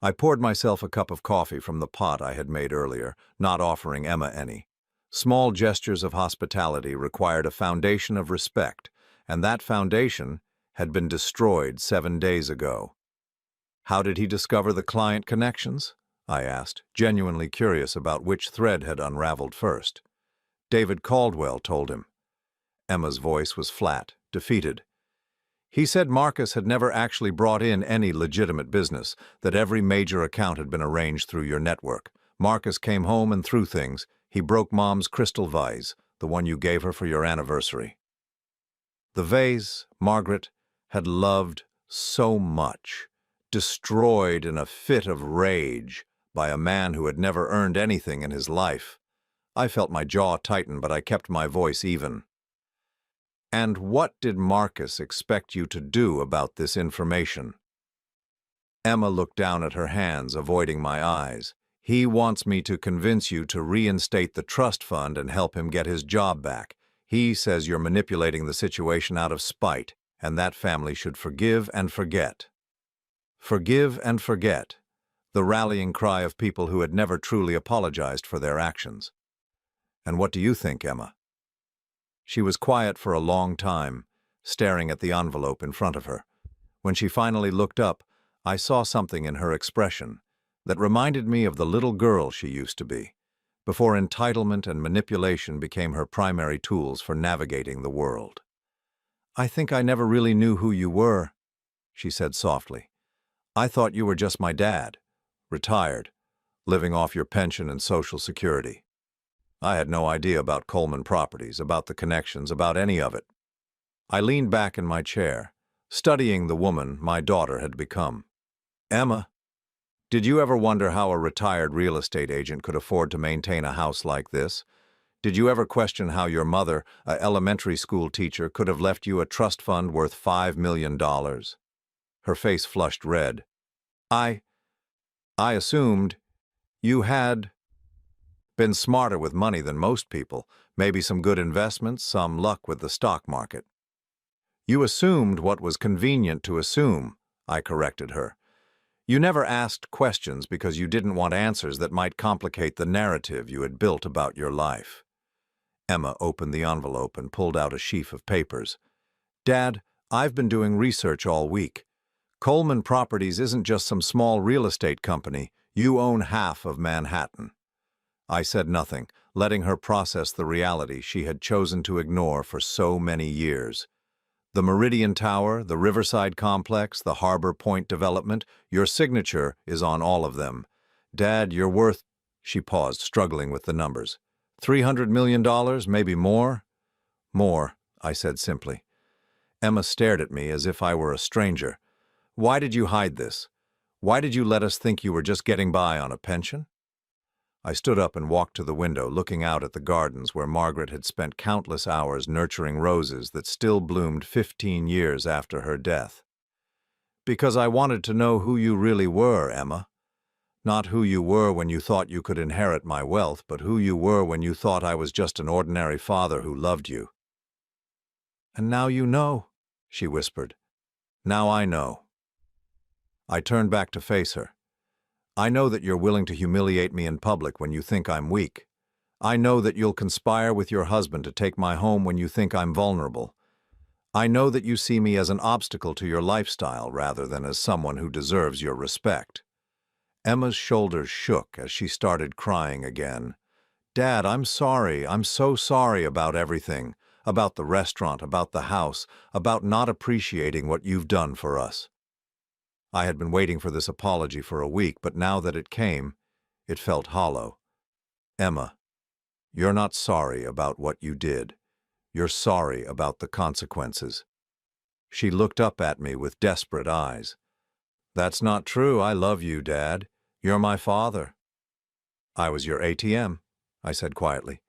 I poured myself a cup of coffee from the pot I had made earlier, not offering Emma any. Small gestures of hospitality required a foundation of respect, and that foundation had been destroyed 7 days ago. "How did he discover the client connections?" I asked, genuinely curious about which thread had unraveled first. "David Caldwell told him." Emma's voice was flat, defeated. "He said Marcus had never actually brought in any legitimate business, that every major account had been arranged through your network. Marcus came home and threw things. He broke Mom's crystal vase, the one you gave her for your anniversary. The vase Margaret had loved so much, destroyed in a fit of rage by a man who had never earned anything in his life." I felt my jaw tighten, but I kept my voice even. "And what did Marcus expect you to do about this information?" Emma looked down at her hands, avoiding my eyes. "He wants me to convince you to reinstate the trust fund and help him get his job back. He says you're manipulating the situation out of spite, and that family should forgive and forget." Forgive and forget, the rallying cry of people who had never truly apologized for their actions. "And what do you think, Emma?" She was quiet for a long time, staring at the envelope in front of her. When she finally looked up, I saw something in her expression that reminded me of the little girl she used to be. before entitlement and manipulation became her primary tools for navigating the world. "I think I never really knew who you were," she said softly. "I thought you were just my dad, retired, living off your pension and Social Security. I had no idea about Coleman Properties, about the connections, about any of it." I leaned back in my chair, studying the woman my daughter had become. "Emma, did you ever wonder how a retired real estate agent could afford to maintain a house like this? Did you ever question how your mother, an elementary school teacher, could have left you a trust fund worth $5 million? Her face flushed red. I assumed you had been smarter with money than most people, maybe some good investments, some luck with the stock market." "You assumed what was convenient to assume," I corrected her. "You never asked questions because you didn't want answers that might complicate the narrative you had built about your life." Emma opened the envelope and pulled out a sheaf of papers. "Dad, I've been doing research all week. Coleman Properties isn't just some small real estate company. You own half of Manhattan." I said nothing, letting her process the reality she had chosen to ignore for so many years. "The Meridian Tower, the Riverside Complex, the Harbor Point development, your signature is on all of them. Dad, you're worth—" She paused, struggling with the numbers. $300 million, maybe more?" "More," I said simply. Emma stared at me as if I were a stranger. "Why did you hide this? Why did you let us think you were just getting by on a pension?" I stood up and walked to the window, looking out at the gardens where Margaret had spent countless hours nurturing roses that still bloomed 15 years after her death. "Because I wanted to know who you really were, Emma. Not who you were when you thought you could inherit my wealth, but who you were when you thought I was just an ordinary father who loved you." "And now you know," she whispered. "Now I know." I turned back to face her. "I know that you're willing to humiliate me in public when you think I'm weak. I know that you'll conspire with your husband to take my home when you think I'm vulnerable. I know that you see me as an obstacle to your lifestyle rather than as someone who deserves your respect." Emma's shoulders shook as she started crying again. "Dad, I'm sorry. I'm so sorry about everything. About the restaurant, about the house, about not appreciating what you've done for us." I had been waiting for this apology for a week, but now that it came, it felt hollow. "Emma, you're not sorry about what you did. You're sorry about the consequences." She looked up at me with desperate eyes. "That's not true. I love you, Dad. You're my father." "I was your ATM," I said quietly.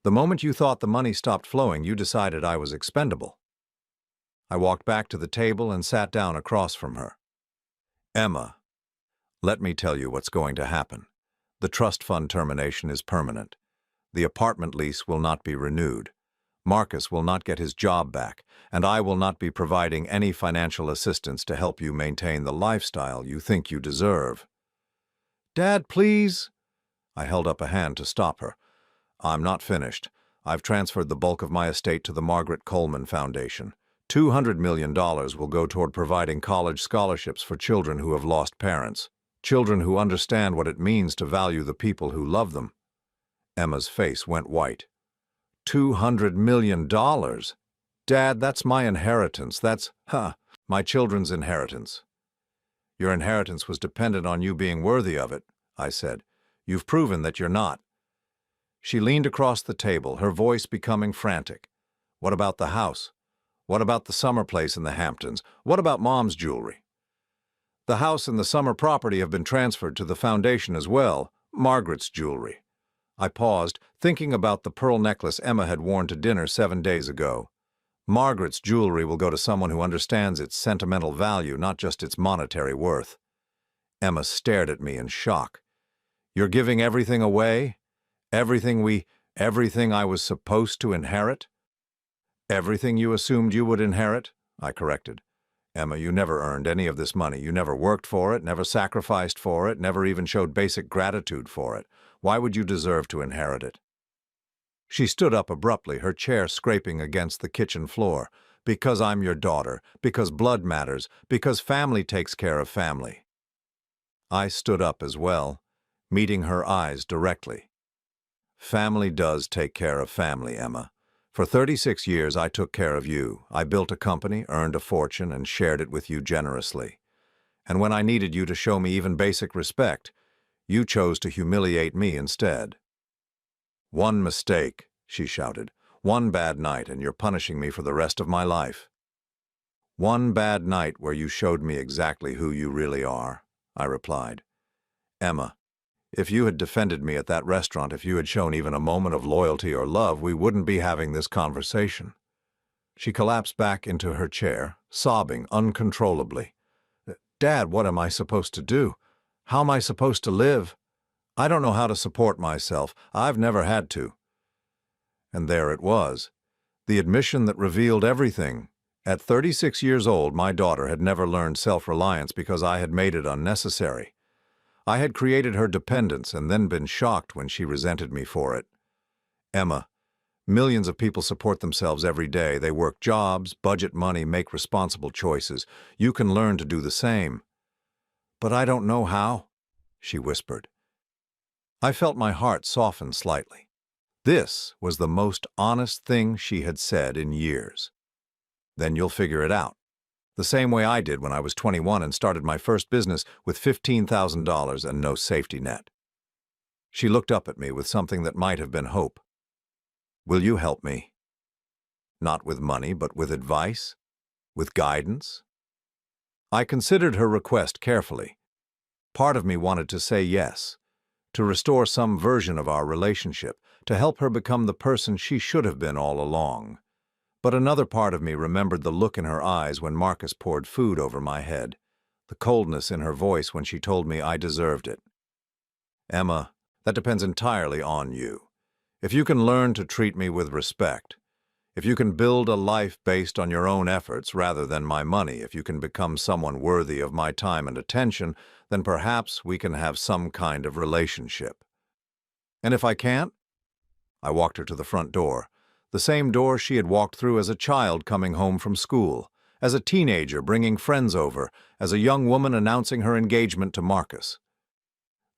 "The moment you thought the money stopped flowing, you decided I was expendable." I walked back to the table and sat down across from her. "Emma, let me tell you what's going to happen. The trust fund termination is permanent. The apartment lease will not be renewed. Marcus will not get his job back, and I will not be providing any financial assistance to help you maintain the lifestyle you think you deserve." "Dad, please!" I held up a hand to stop her. "I'm not finished. I've transferred the bulk of my estate to the Margaret Coleman Foundation. $200 million will go toward providing college scholarships for children who have lost parents, children who understand what it means to value the people who love them." Emma's face went white. $200 million? Dad, that's my inheritance. That's, my children's inheritance. "Your inheritance was dependent on you being worthy of it," I said. "You've proven that you're not." She leaned across the table, her voice becoming frantic. "What about the house? What about the summer place in the Hamptons? What about Mom's jewelry?" "The house and the summer property have been transferred to the foundation as well. Margaret's jewelry." I paused, thinking about the pearl necklace Emma had worn to dinner 7 days ago. "Margaret's jewelry will go to someone who understands its sentimental value, not just its monetary worth." Emma stared at me in shock. "You're giving everything away? Everything I was supposed to inherit?" "Everything you assumed you would inherit," I corrected. "Emma, you never earned any of this money. You never worked for it, never sacrificed for it, never even showed basic gratitude for it. Why would you deserve to inherit it?" She stood up abruptly, her chair scraping against the kitchen floor. "Because I'm your daughter, because blood matters, because family takes care of family." I stood up as well, meeting her eyes directly. Family does take care of family, Emma. For 36 years, I took care of you. I built a company, earned a fortune, and shared it with you generously. And when I needed you to show me even basic respect, you chose to humiliate me instead. One mistake, she shouted. One bad night, and you're punishing me for the rest of my life. One bad night where you showed me exactly who you really are, I replied. Emma, if you had defended me at that restaurant, if you had shown even a moment of loyalty or love, we wouldn't be having this conversation. She collapsed back into her chair, sobbing uncontrollably. Dad, what am I supposed to do? How am I supposed to live? I don't know how to support myself. I've never had to. And there it was, the admission that revealed everything. At 36 years old, my daughter had never learned self-reliance because I had made it unnecessary. I had created her dependence and then been shocked when she resented me for it. Emma, millions of people support themselves every day. They work jobs, budget money, make responsible choices. You can learn to do the same. But I don't know how, she whispered. I felt my heart soften slightly. This was the most honest thing she had said in years. Then you'll figure it out. The same way I did when I was 21 and started my first business with $15,000 and no safety net. She looked up at me with something that might have been hope. Will you help me? Not with money, but with advice? With guidance? I considered her request carefully. Part of me wanted to say yes, to restore some version of our relationship, to help her become the person she should have been all along. But another part of me remembered the look in her eyes when Marcus poured food over my head, the coldness in her voice when she told me I deserved it. Emma, that depends entirely on you. If you can learn to treat me with respect, if you can build a life based on your own efforts rather than my money, if you can become someone worthy of my time and attention, then perhaps we can have some kind of relationship. And if I can't? I walked her to the front door. The same door she had walked through as a child coming home from school, as a teenager bringing friends over, as a young woman announcing her engagement to Marcus.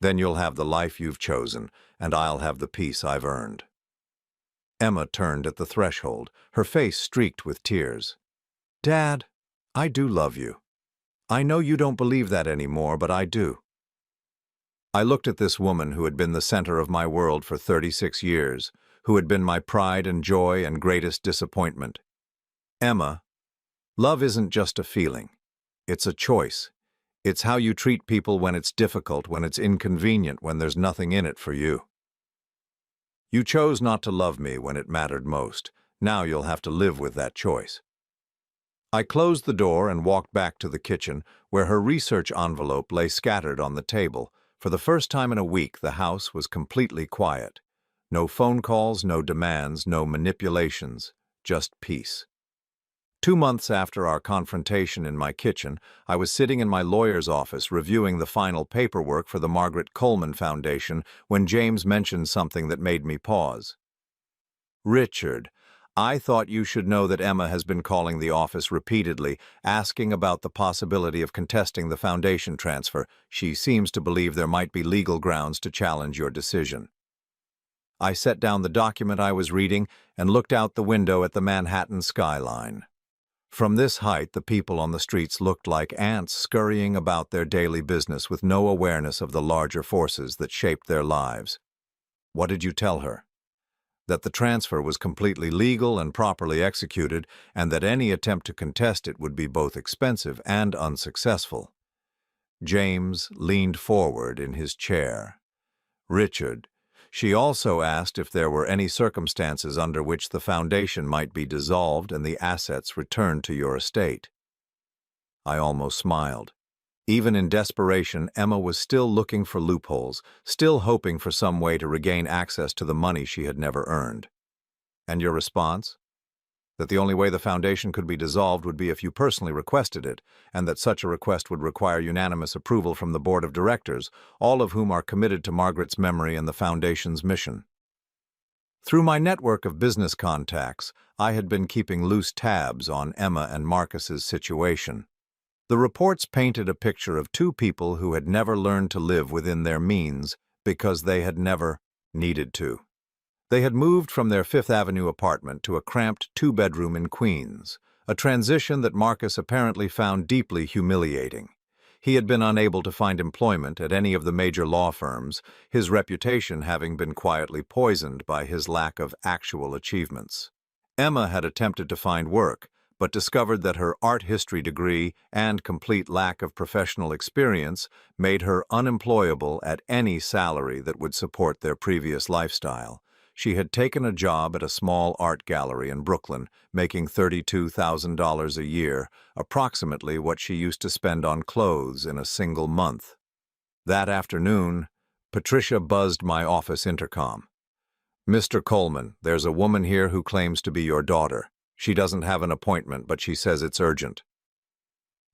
Then you'll have the life you've chosen, and I'll have the peace I've earned. Emma turned at the threshold, her face streaked with tears. Dad, I do love you. I know you don't believe that anymore, but I do. I looked at this woman who had been the center of my world for 36 years, who had been my pride and joy and greatest disappointment. Emma, love isn't just a feeling. It's a choice. It's how you treat people when it's difficult, when it's inconvenient, when there's nothing in it for you. You chose not to love me when it mattered most. Now you'll have to live with that choice. I closed the door and walked back to the kitchen, where her research envelope lay scattered on the table. For the first time in a week, the house was completely quiet. No phone calls, no demands, no manipulations, just peace. 2 months after our confrontation in my kitchen, I was sitting in my lawyer's office reviewing the final paperwork for the Margaret Coleman Foundation when James mentioned something that made me pause. Richard, I thought you should know that Emma has been calling the office repeatedly, asking about the possibility of contesting the foundation transfer. She seems to believe there might be legal grounds to challenge your decision. I set down the document I was reading and looked out the window at the Manhattan skyline. From this height, the people on the streets looked like ants scurrying about their daily business with no awareness of the larger forces that shaped their lives. What did you tell her? That the transfer was completely legal and properly executed, and that any attempt to contest it would be both expensive and unsuccessful. James leaned forward in his chair. Richard, she also asked if there were any circumstances under which the foundation might be dissolved and the assets returned to your estate. I almost smiled. Even in desperation, Emma was still looking for loopholes, still hoping for some way to regain access to the money she had never earned. And your response? That the only way the foundation could be dissolved would be if you personally requested it, and that such a request would require unanimous approval from the board of directors, all of whom are committed to Margaret's memory and the foundation's mission. Through my network of business contacts, I had been keeping loose tabs on Emma and Marcus's situation. The reports painted a picture of two people who had never learned to live within their means because they had never needed to. They had moved from their Fifth Avenue apartment to a cramped two-bedroom in Queens, a transition that Marcus apparently found deeply humiliating. He had been unable to find employment at any of the major law firms, his reputation having been quietly poisoned by his lack of actual achievements. Emma had attempted to find work, but discovered that her art history degree and complete lack of professional experience made her unemployable at any salary that would support their previous lifestyle. She had taken a job at a small art gallery in Brooklyn, making $32,000 a year, approximately what she used to spend on clothes in a single month. That afternoon, Patricia buzzed my office intercom. "Mr. Coleman, there's a woman here who claims to be your daughter. She doesn't have an appointment, but she says it's urgent."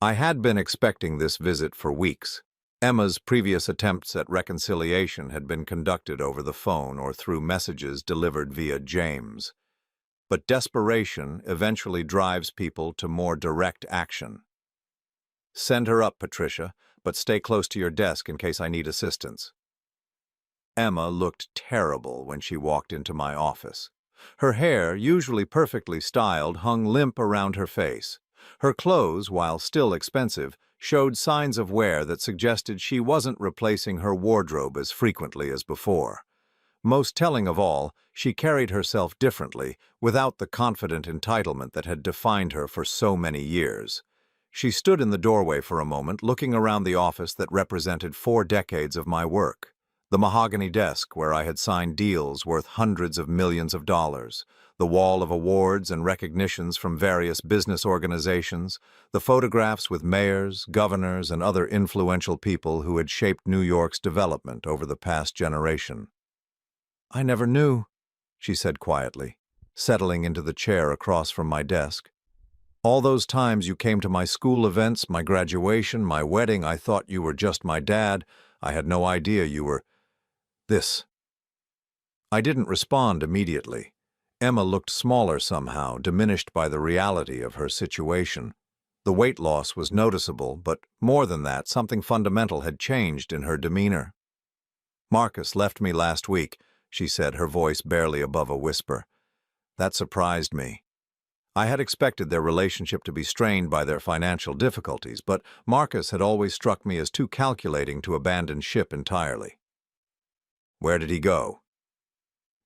I had been expecting this visit for weeks. Emma's previous attempts at reconciliation had been conducted over the phone or through messages delivered via James. But desperation eventually drives people to more direct action. "Send her up, Patricia, but stay close to your desk in case I need assistance." Emma looked terrible when she walked into my office. Her hair, usually perfectly styled, hung limp around her face. Her clothes, while still expensive, showed signs of wear that suggested she wasn't replacing her wardrobe as frequently as before. Most telling of all, she carried herself differently, without the confident entitlement that had defined her for so many years. She stood in the doorway for a moment, looking around the office that represented 4 decades of my work. The mahogany desk where I had signed deals worth hundreds of millions of dollars, the wall of awards and recognitions from various business organizations, the photographs with mayors, governors, and other influential people who had shaped New York's development over the past generation. "I never knew," she said quietly, settling into the chair across from my desk. "All those times you came to my school events, my graduation, my wedding, I thought you were just my dad. I had no idea you were this." I didn't respond immediately. Emma looked smaller somehow, diminished by the reality of her situation. The weight loss was noticeable, but more than that, something fundamental had changed in her demeanor. "Marcus left me last week," she said, her voice barely above a whisper. That surprised me. I had expected their relationship to be strained by their financial difficulties, but Marcus had always struck me as too calculating to abandon ship entirely. "Where did he go?"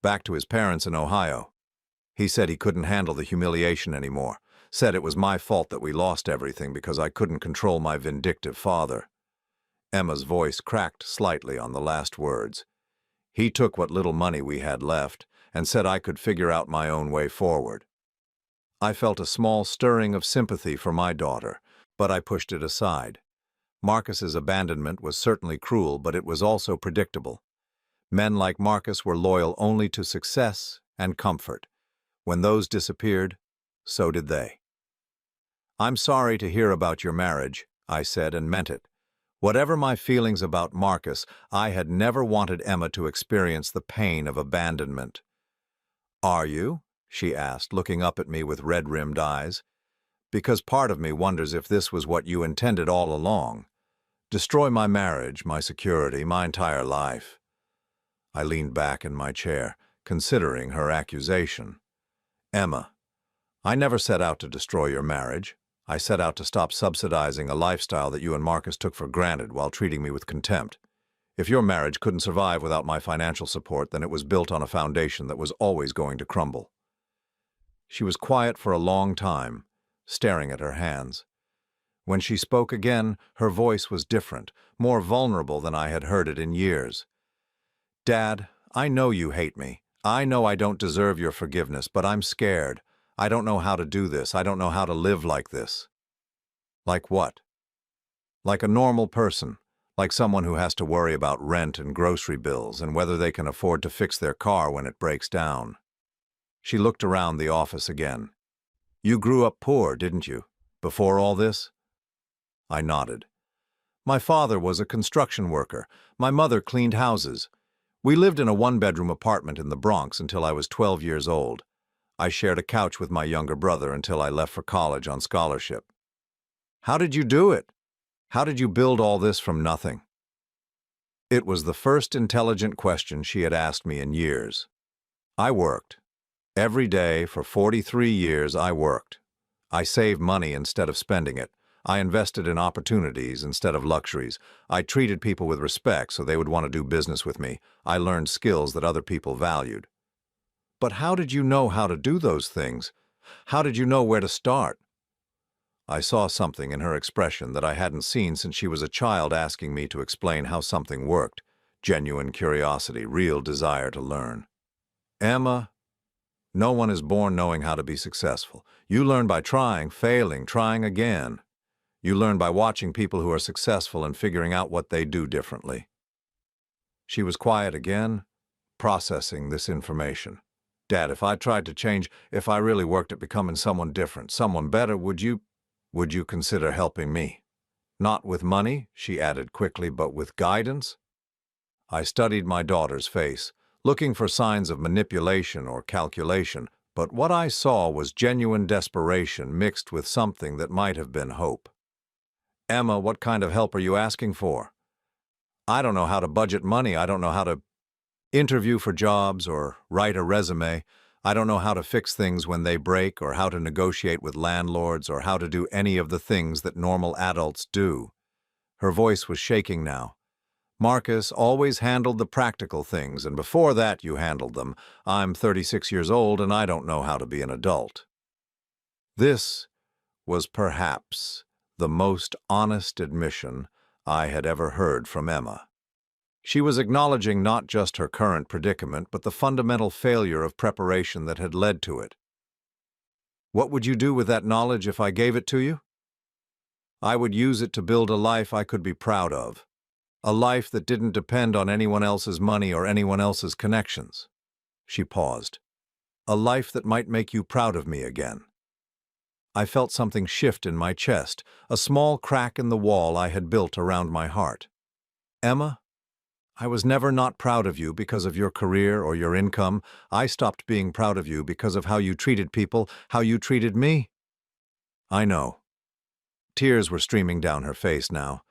"Back to his parents in Ohio. He said he couldn't handle the humiliation anymore. Said it was my fault that we lost everything because I couldn't control my vindictive father." Emma's voice cracked slightly on the last words. "He took what little money we had left and said I could figure out my own way forward." I felt a small stirring of sympathy for my daughter, but I pushed it aside. Marcus's abandonment was certainly cruel, but it was also predictable. Men like Marcus were loyal only to success and comfort. When those disappeared, so did they. "I'm sorry to hear about your marriage," I said, and meant it. Whatever my feelings about Marcus, I had never wanted Emma to experience the pain of abandonment. "Are you?" she asked, looking up at me with red-rimmed eyes. "Because part of me wonders if this was what you intended all along. Destroy my marriage, my security, my entire life." I leaned back in my chair, considering her accusation. "Emma, I never set out to destroy your marriage. I set out to stop subsidizing a lifestyle that you and Marcus took for granted while treating me with contempt. If your marriage couldn't survive without my financial support, then it was built on a foundation that was always going to crumble." She was quiet for a long time, staring at her hands. When she spoke again, her voice was different, more vulnerable than I had heard it in years. "Dad, I know you hate me. I know I don't deserve your forgiveness, but I'm scared. I don't know how to do this. I don't know how to live like this." "Like what?" "Like a normal person. Like someone who has to worry about rent and grocery bills and whether they can afford to fix their car when it breaks down." She looked around the office again. "You grew up poor, didn't you? Before all this?" I nodded. "My father was a construction worker. My mother cleaned houses. We lived in a one-bedroom apartment in the Bronx until I was 12 years old. I shared a couch with my younger brother until I left for college on scholarship." "How did you do it? How did you build all this from nothing?" It was the first intelligent question she had asked me in years. I worked. Every day for 43 years I worked. I saved money instead of spending it. I invested in opportunities instead of luxuries. I treated people with respect so they would want to do business with me. I learned skills that other people valued. But how did you know how to do those things? How did you know where to start? I saw something in her expression that I hadn't seen since she was a child, asking me to explain how something worked. Genuine curiosity, real desire to learn. Emma, no one is born knowing how to be successful. You learn by trying, failing, trying again. You learn by watching people who are successful and figuring out what they do differently. She was quiet again, processing this information. Dad, if I tried to change, if I really worked at becoming someone different, someone better, would you consider helping me? Not with money, she added quickly, but with guidance? I studied my daughter's face, looking for signs of manipulation or calculation, but what I saw was genuine desperation mixed with something that might have been hope. Emma, what kind of help are you asking for? I don't know how to budget money. I don't know how to interview for jobs or write a resume. I don't know how to fix things when they break, or how to negotiate with landlords, or how to do any of the things that normal adults do. Her voice was shaking now. Marcus always handled the practical things, and before that you handled them. I'm 36 years old and I don't know how to be an adult. This was perhaps the most honest admission I had ever heard from Emma. She was acknowledging not just her current predicament, but the fundamental failure of preparation that had led to it. What would you do with that knowledge if I gave it to you? I would use it to build a life I could be proud of. A life that didn't depend on anyone else's money or anyone else's connections. She paused. A life that might make you proud of me again. I felt something shift in my chest, a small crack in the wall I had built around my heart. Emma, I was never not proud of you because of your career or your income. I stopped being proud of you because of how you treated people, how you treated me. I know. Tears were streaming down her face now.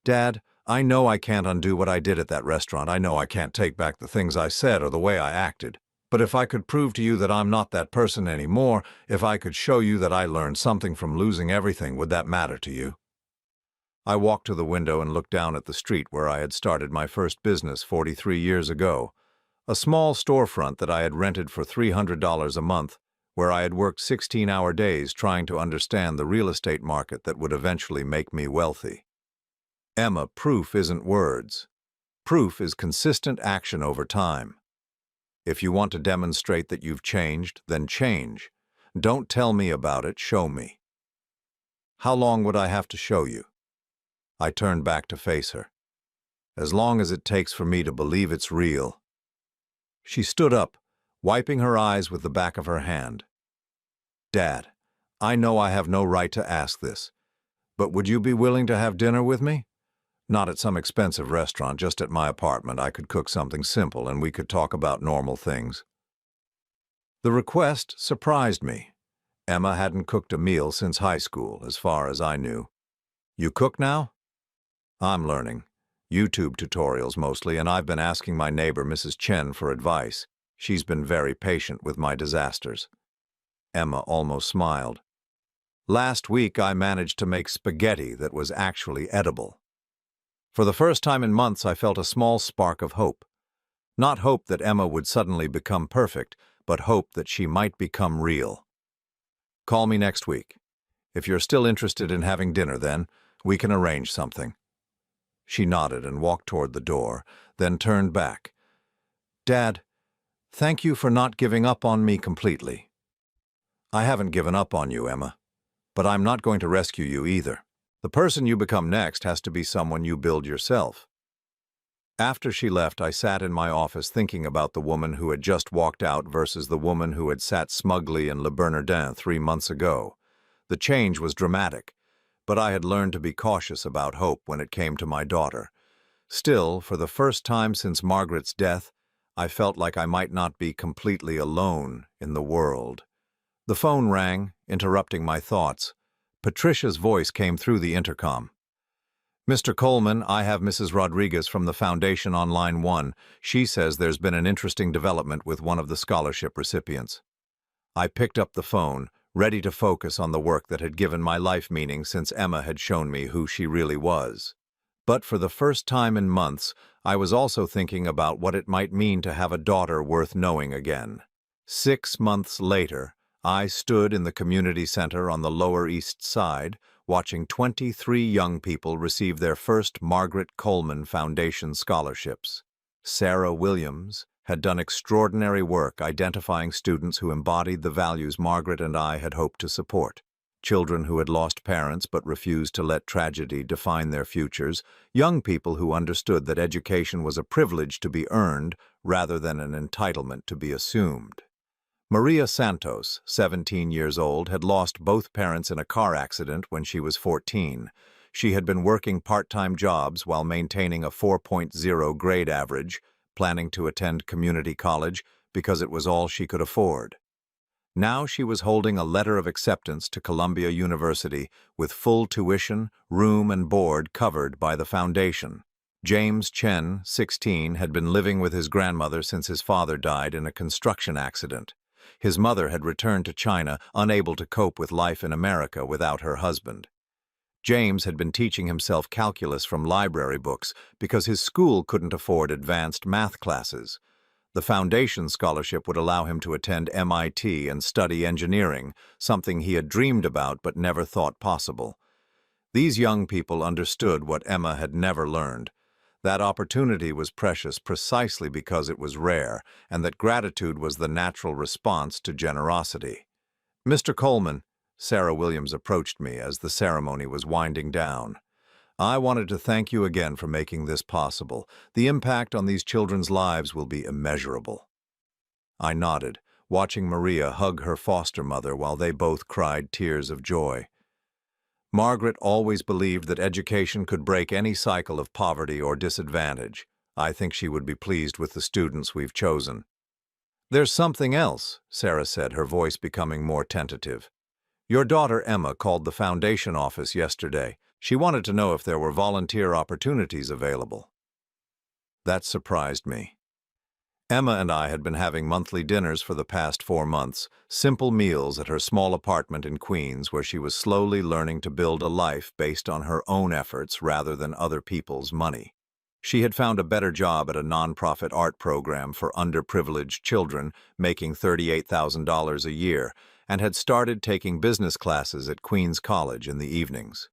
Dad, I know I can't undo what I did at that restaurant. I know I can't take back the things I said or the way I acted. But if I could prove to you that I'm not that person anymore, if I could show you that I learned something from losing everything, would that matter to you? I walked to the window and looked down at the street where I had started my first business 43 years ago. A small storefront that I had rented for $300 a month, where I had worked 16-hour days trying to understand the real estate market that would eventually make me wealthy. Emma, proof isn't words. Proof is consistent action over time. If you want to demonstrate that you've changed, then change. Don't tell me about it, show me. How long would I have to show you? I turned back to face her. As long as it takes for me to believe it's real. She stood up, wiping her eyes with the back of her hand. Dad, I know I have no right to ask this, but would you be willing to have dinner with me? Not at some expensive restaurant, just at my apartment. I could cook something simple and we could talk about normal things. The request surprised me. Emma hadn't cooked a meal since high school, as far as I knew. You cook now? I'm learning. YouTube tutorials mostly, and I've been asking my neighbor, Mrs. Chen, for advice. She's been very patient with my disasters. Emma almost smiled. Last week I managed to make spaghetti that was actually edible. For the first time in months I felt a small spark of hope. Not hope that Emma would suddenly become perfect, but hope that she might become real. Call me next week. If you're still interested in having dinner then, we can arrange something. She nodded and walked toward the door, then turned back. Dad, thank you for not giving up on me completely. I haven't given up on you, Emma, but I'm not going to rescue you either. The person you become next has to be someone you build yourself. After she left, I sat in my office thinking about the woman who had just walked out versus the woman who had sat smugly in Le Bernardin 3 months ago. The change was dramatic, but I had learned to be cautious about hope when it came to my daughter. Still, for the first time since Margaret's death, I felt like I might not be completely alone in the world. The phone rang, interrupting my thoughts. Patricia's voice came through the intercom. Mr. Coleman, I have Mrs. Rodriguez from the Foundation on line 1. She says there's been an interesting development with one of the scholarship recipients. I picked up the phone, ready to focus on the work that had given my life meaning since Emma had shown me who she really was. But for the first time in months, I was also thinking about what it might mean to have a daughter worth knowing again. 6 months later, I stood in the community center on the Lower East Side, watching 23 young people receive their first Margaret Coleman Foundation scholarships. Sarah Williams had done extraordinary work identifying students who embodied the values Margaret and I had hoped to support. Children who had lost parents but refused to let tragedy define their futures, young people who understood that education was a privilege to be earned rather than an entitlement to be assumed. Maria Santos, 17 years old, had lost both parents in a car accident when she was 14. She had been working part-time jobs while maintaining a 4.0 grade average, planning to attend community college because it was all she could afford. Now she was holding a letter of acceptance to Columbia University with full tuition, room and board covered by the foundation. James Chen, 16, had been living with his grandmother since his father died in a construction accident. His mother had returned to China, unable to cope with life in America without her husband. James had been teaching himself calculus from library books because his school couldn't afford advanced math classes. The foundation scholarship would allow him to attend MIT and study engineering, something he had dreamed about but never thought possible. These young people understood what Emma had never learned. That opportunity was precious precisely because it was rare, and that gratitude was the natural response to generosity. Mr. Coleman, Sarah Williams approached me as the ceremony was winding down. I wanted to thank you again for making this possible. The impact on these children's lives will be immeasurable. I nodded, watching Maria hug her foster mother while they both cried tears of joy. Margaret always believed that education could break any cycle of poverty or disadvantage. I think she would be pleased with the students we've chosen. There's something else, Sarah said, her voice becoming more tentative. Your daughter Emma called the foundation office yesterday. She wanted to know if there were volunteer opportunities available. That surprised me. Emma and I had been having monthly dinners for the past 4 months, simple meals at her small apartment in Queens where she was slowly learning to build a life based on her own efforts rather than other people's money. She had found a better job at a nonprofit art program for underprivileged children, making $38,000 a year, and had started taking business classes at Queens College in the evenings.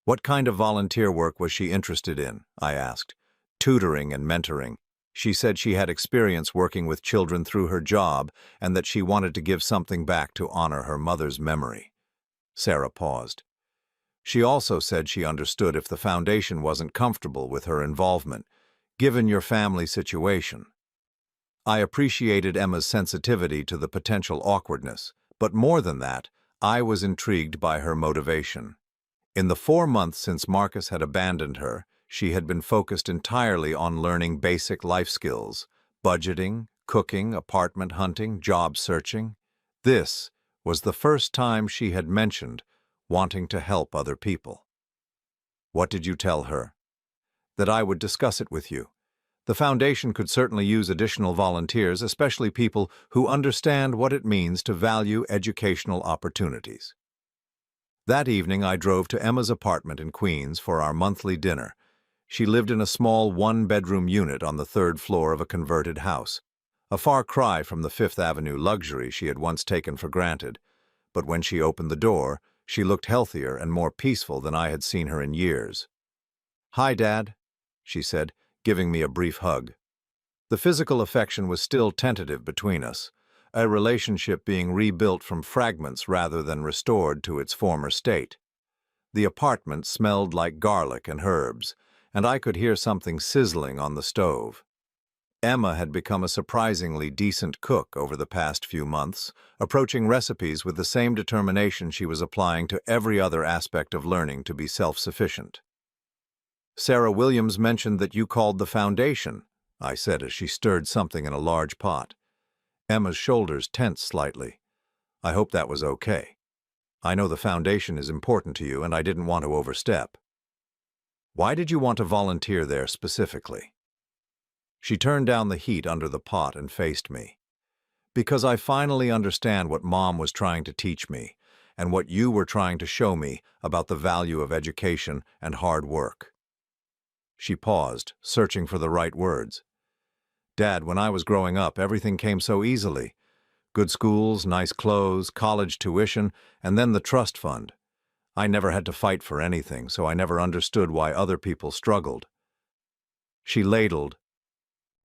What kind of volunteer work was she interested in? I asked. Tutoring and mentoring. She said she had experience working with children through her job and that she wanted to give something back to honor her mother's memory. Sarah paused. She also said she understood if the foundation wasn't comfortable with her involvement, given your family situation. I appreciated Emma's sensitivity to the potential awkwardness, but more than that, I was intrigued by her motivation. In the 4 months since Marcus had abandoned her, she had been focused entirely on learning basic life skills, budgeting, cooking, apartment hunting, job searching. This was the first time she had mentioned wanting to help other people. What did you tell her? That I would discuss it with you. The foundation could certainly use additional volunteers, especially people who understand what it means to value educational opportunities. That evening, I drove to Emma's apartment in Queens for our monthly dinner. She lived in a small one-bedroom unit on the 3rd floor of a converted house, a far cry from the Fifth Avenue luxury she had once taken for granted. But when she opened the door, she looked healthier and more peaceful than I had seen her in years. "Hi, Dad," she said, giving me a brief hug. The physical affection was still tentative between us, a relationship being rebuilt from fragments rather than restored to its former state. The apartment smelled like garlic and herbs, and I could hear something sizzling on the stove. Emma had become a surprisingly decent cook over the past few months, approaching recipes with the same determination she was applying to every other aspect of learning to be self-sufficient. "Sarah Williams mentioned that you called the foundation," I said as she stirred something in a large pot. Emma's shoulders tensed slightly. I hope that was okay. I know the foundation is important to you, and I didn't want to overstep. Why did you want to volunteer there specifically? She turned down the heat under the pot and faced me. Because I finally understand what Mom was trying to teach me, and what you were trying to show me about the value of education and hard work. She paused, searching for the right words. Dad, when I was growing up, everything came so easily. Good schools, nice clothes, college tuition, and then the trust fund. I never had to fight for anything, so I never understood why other people struggled. She ladled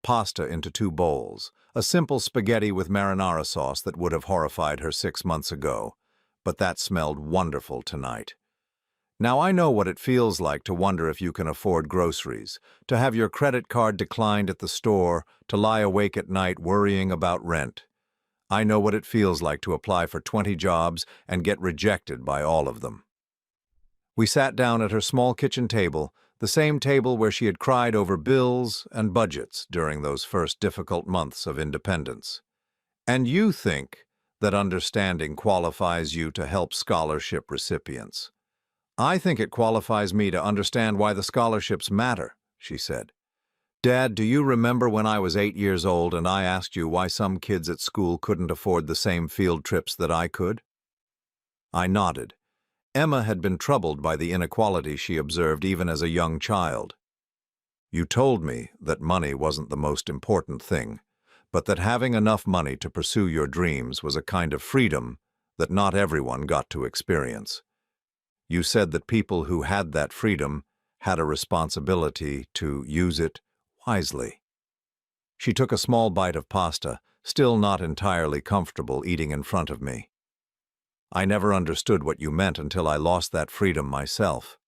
pasta into 2 bowls, a simple spaghetti with marinara sauce that would have horrified her 6 months ago, but that smelled wonderful tonight. Now I know what it feels like to wonder if you can afford groceries, to have your credit card declined at the store, to lie awake at night worrying about rent. I know what it feels like to apply for 20 jobs and get rejected by all of them. We sat down at her small kitchen table, the same table where she had cried over bills and budgets during those first difficult months of independence. And you think that understanding qualifies you to help scholarship recipients. I think it qualifies me to understand why the scholarships matter, she said. Dad, do you remember when I was 8 years old and I asked you why some kids at school couldn't afford the same field trips that I could? I nodded. Emma had been troubled by the inequality she observed even as a young child. You told me that money wasn't the most important thing, but that having enough money to pursue your dreams was a kind of freedom that not everyone got to experience. You said that people who had that freedom had a responsibility to use it wisely. She took a small bite of pasta, still not entirely comfortable eating in front of me. I never understood what you meant until I lost that freedom myself.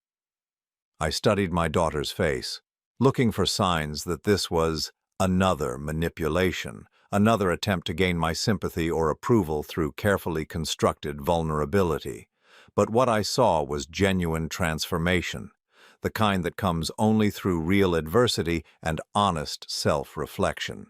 I studied my daughter's face, looking for signs that this was another manipulation, another attempt to gain my sympathy or approval through carefully constructed vulnerability. But what I saw was genuine transformation, the kind that comes only through real adversity and honest self-reflection.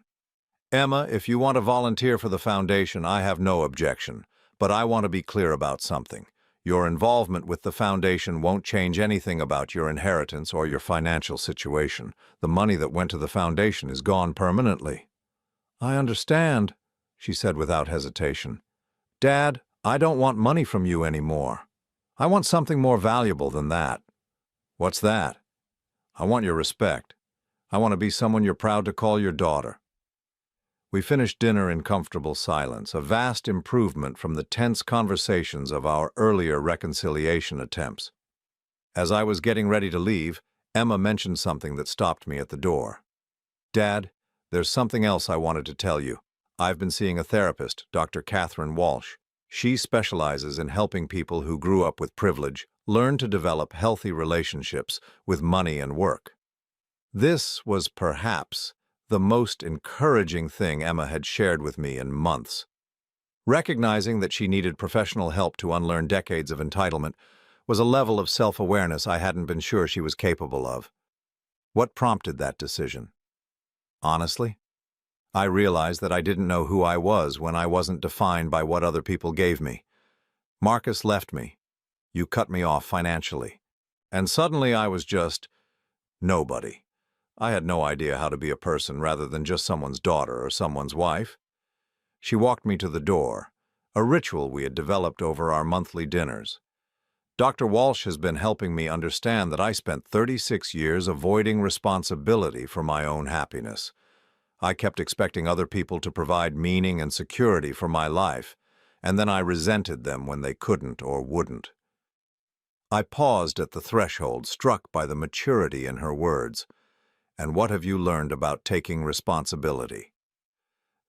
Emma, if you want to volunteer for the foundation, I have no objection, but I want to be clear about something. Your involvement with the foundation won't change anything about your inheritance or your financial situation. The money that went to the foundation is gone permanently. I understand, she said without hesitation. Dad, I don't want money from you anymore. I want something more valuable than that. What's that? I want your respect. I want to be someone you're proud to call your daughter. We finished dinner in comfortable silence, a vast improvement from the tense conversations of our earlier reconciliation attempts. As I was getting ready to leave, Emma mentioned something that stopped me at the door. Dad, there's something else I wanted to tell you. I've been seeing a therapist, Dr. Catherine Walsh. She specializes in helping people who grew up with privilege learn to develop healthy relationships with money and work. This was perhaps the most encouraging thing Emma had shared with me in months. Recognizing that she needed professional help to unlearn decades of entitlement was a level of self-awareness I hadn't been sure she was capable of. What prompted that decision? Honestly, I realized that I didn't know who I was when I wasn't defined by what other people gave me. Marcus left me. You cut me off financially. And suddenly I was just nobody. I had no idea how to be a person rather than just someone's daughter or someone's wife. She walked me to the door, a ritual we had developed over our monthly dinners. Dr. Walsh has been helping me understand that I spent 36 years avoiding responsibility for my own happiness. I kept expecting other people to provide meaning and security for my life, and then I resented them when they couldn't or wouldn't. I paused at the threshold, struck by the maturity in her words. And what have you learned about taking responsibility?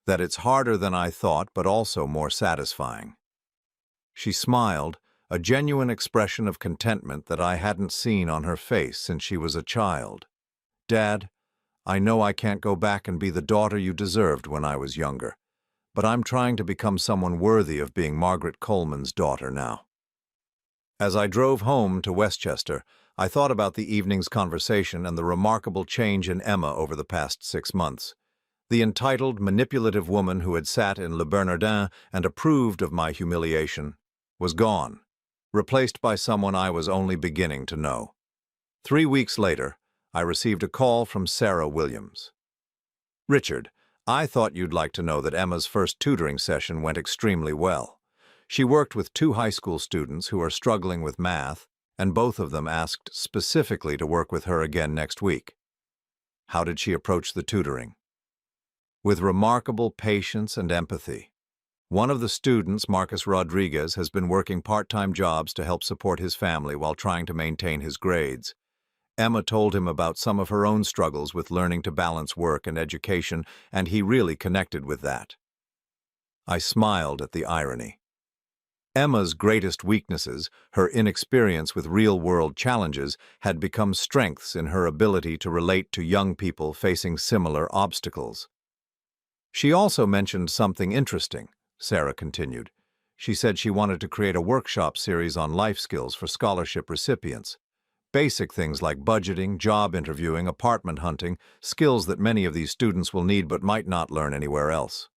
That it's harder than I thought, but also more satisfying. She smiled, a genuine expression of contentment that I hadn't seen on her face since she was a child. Dad, I know I can't go back and be the daughter you deserved when I was younger, but I'm trying to become someone worthy of being Margaret Coleman's daughter now. As I drove home to Westchester, I thought about the evening's conversation and the remarkable change in Emma over the past 6 months. The entitled, manipulative woman who had sat in Le Bernardin and approved of my humiliation was gone, replaced by someone I was only beginning to know. 3 weeks later, I received a call from Sarah Williams. Richard, I thought you'd like to know that Emma's first tutoring session went extremely well. She worked with 2 high school students who are struggling with math, and both of them asked specifically to work with her again next week. How did she approach the tutoring? With remarkable patience and empathy. One of the students, Marcus Rodriguez, has been working part-time jobs to help support his family while trying to maintain his grades. Emma told him about some of her own struggles with learning to balance work and education, and he really connected with that. I smiled at the irony. Emma's greatest weaknesses, her inexperience with real-world challenges, had become strengths in her ability to relate to young people facing similar obstacles. She also mentioned something interesting, Sarah continued. She said she wanted to create a workshop series on life skills for scholarship recipients. Basic things like budgeting, job interviewing, apartment hunting, skills that many of these students will need but might not learn anywhere else.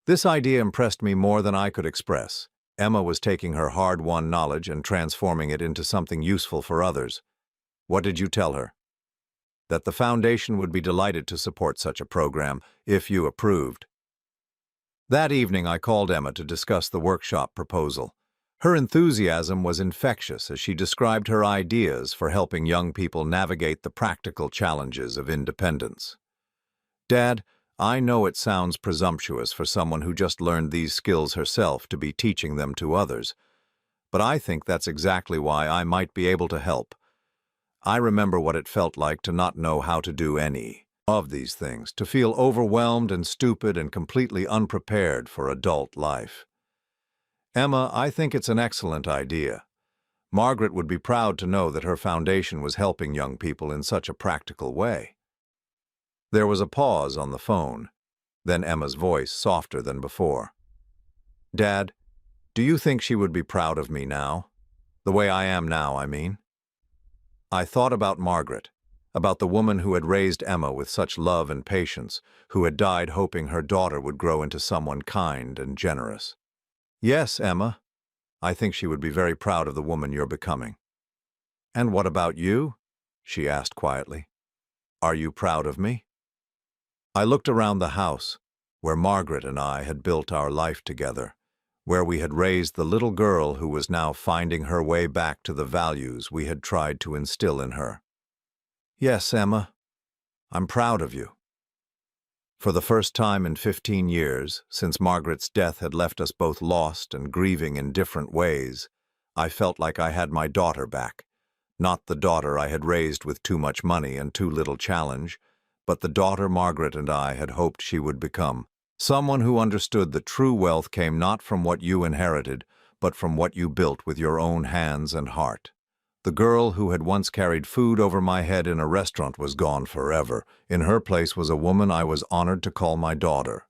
This idea impressed me more than I could express. Emma was taking her hard-won knowledge and transforming it into something useful for others. What did you tell her? That the foundation would be delighted to support such a program, if you approved. That evening I called Emma to discuss the workshop proposal. Her enthusiasm was infectious as she described her ideas for helping young people navigate the practical challenges of independence. Dad, I know it sounds presumptuous for someone who just learned these skills herself to be teaching them to others, but I think that's exactly why I might be able to help. I remember what it felt like to not know how to do any of these things, to feel overwhelmed and stupid and completely unprepared for adult life. Emma, I think it's an excellent idea. Margaret would be proud to know that her foundation was helping young people in such a practical way. There was a pause on the phone, then Emma's voice softer than before. Dad, do you think she would be proud of me now? The way I am now, I mean. I thought about Margaret, about the woman who had raised Emma with such love and patience, who had died hoping her daughter would grow into someone kind and generous. Yes, Emma, I think she would be very proud of the woman you're becoming. And what about you? She asked quietly. Are you proud of me? I looked around the house, where Margaret and I had built our life together, where we had raised the little girl who was now finding her way back to the values we had tried to instill in her. Yes, Emma, I'm proud of you. For the first time in 15 years, since Margaret's death had left us both lost and grieving in different ways, I felt like I had my daughter back. Not the daughter I had raised with too much money and too little challenge, but the daughter Margaret and I had hoped she would become. Someone who understood that true wealth came not from what you inherited, but from what you built with your own hands and heart. The girl who had once carried food over my head in a restaurant was gone forever. In her place was a woman I was honored to call my daughter.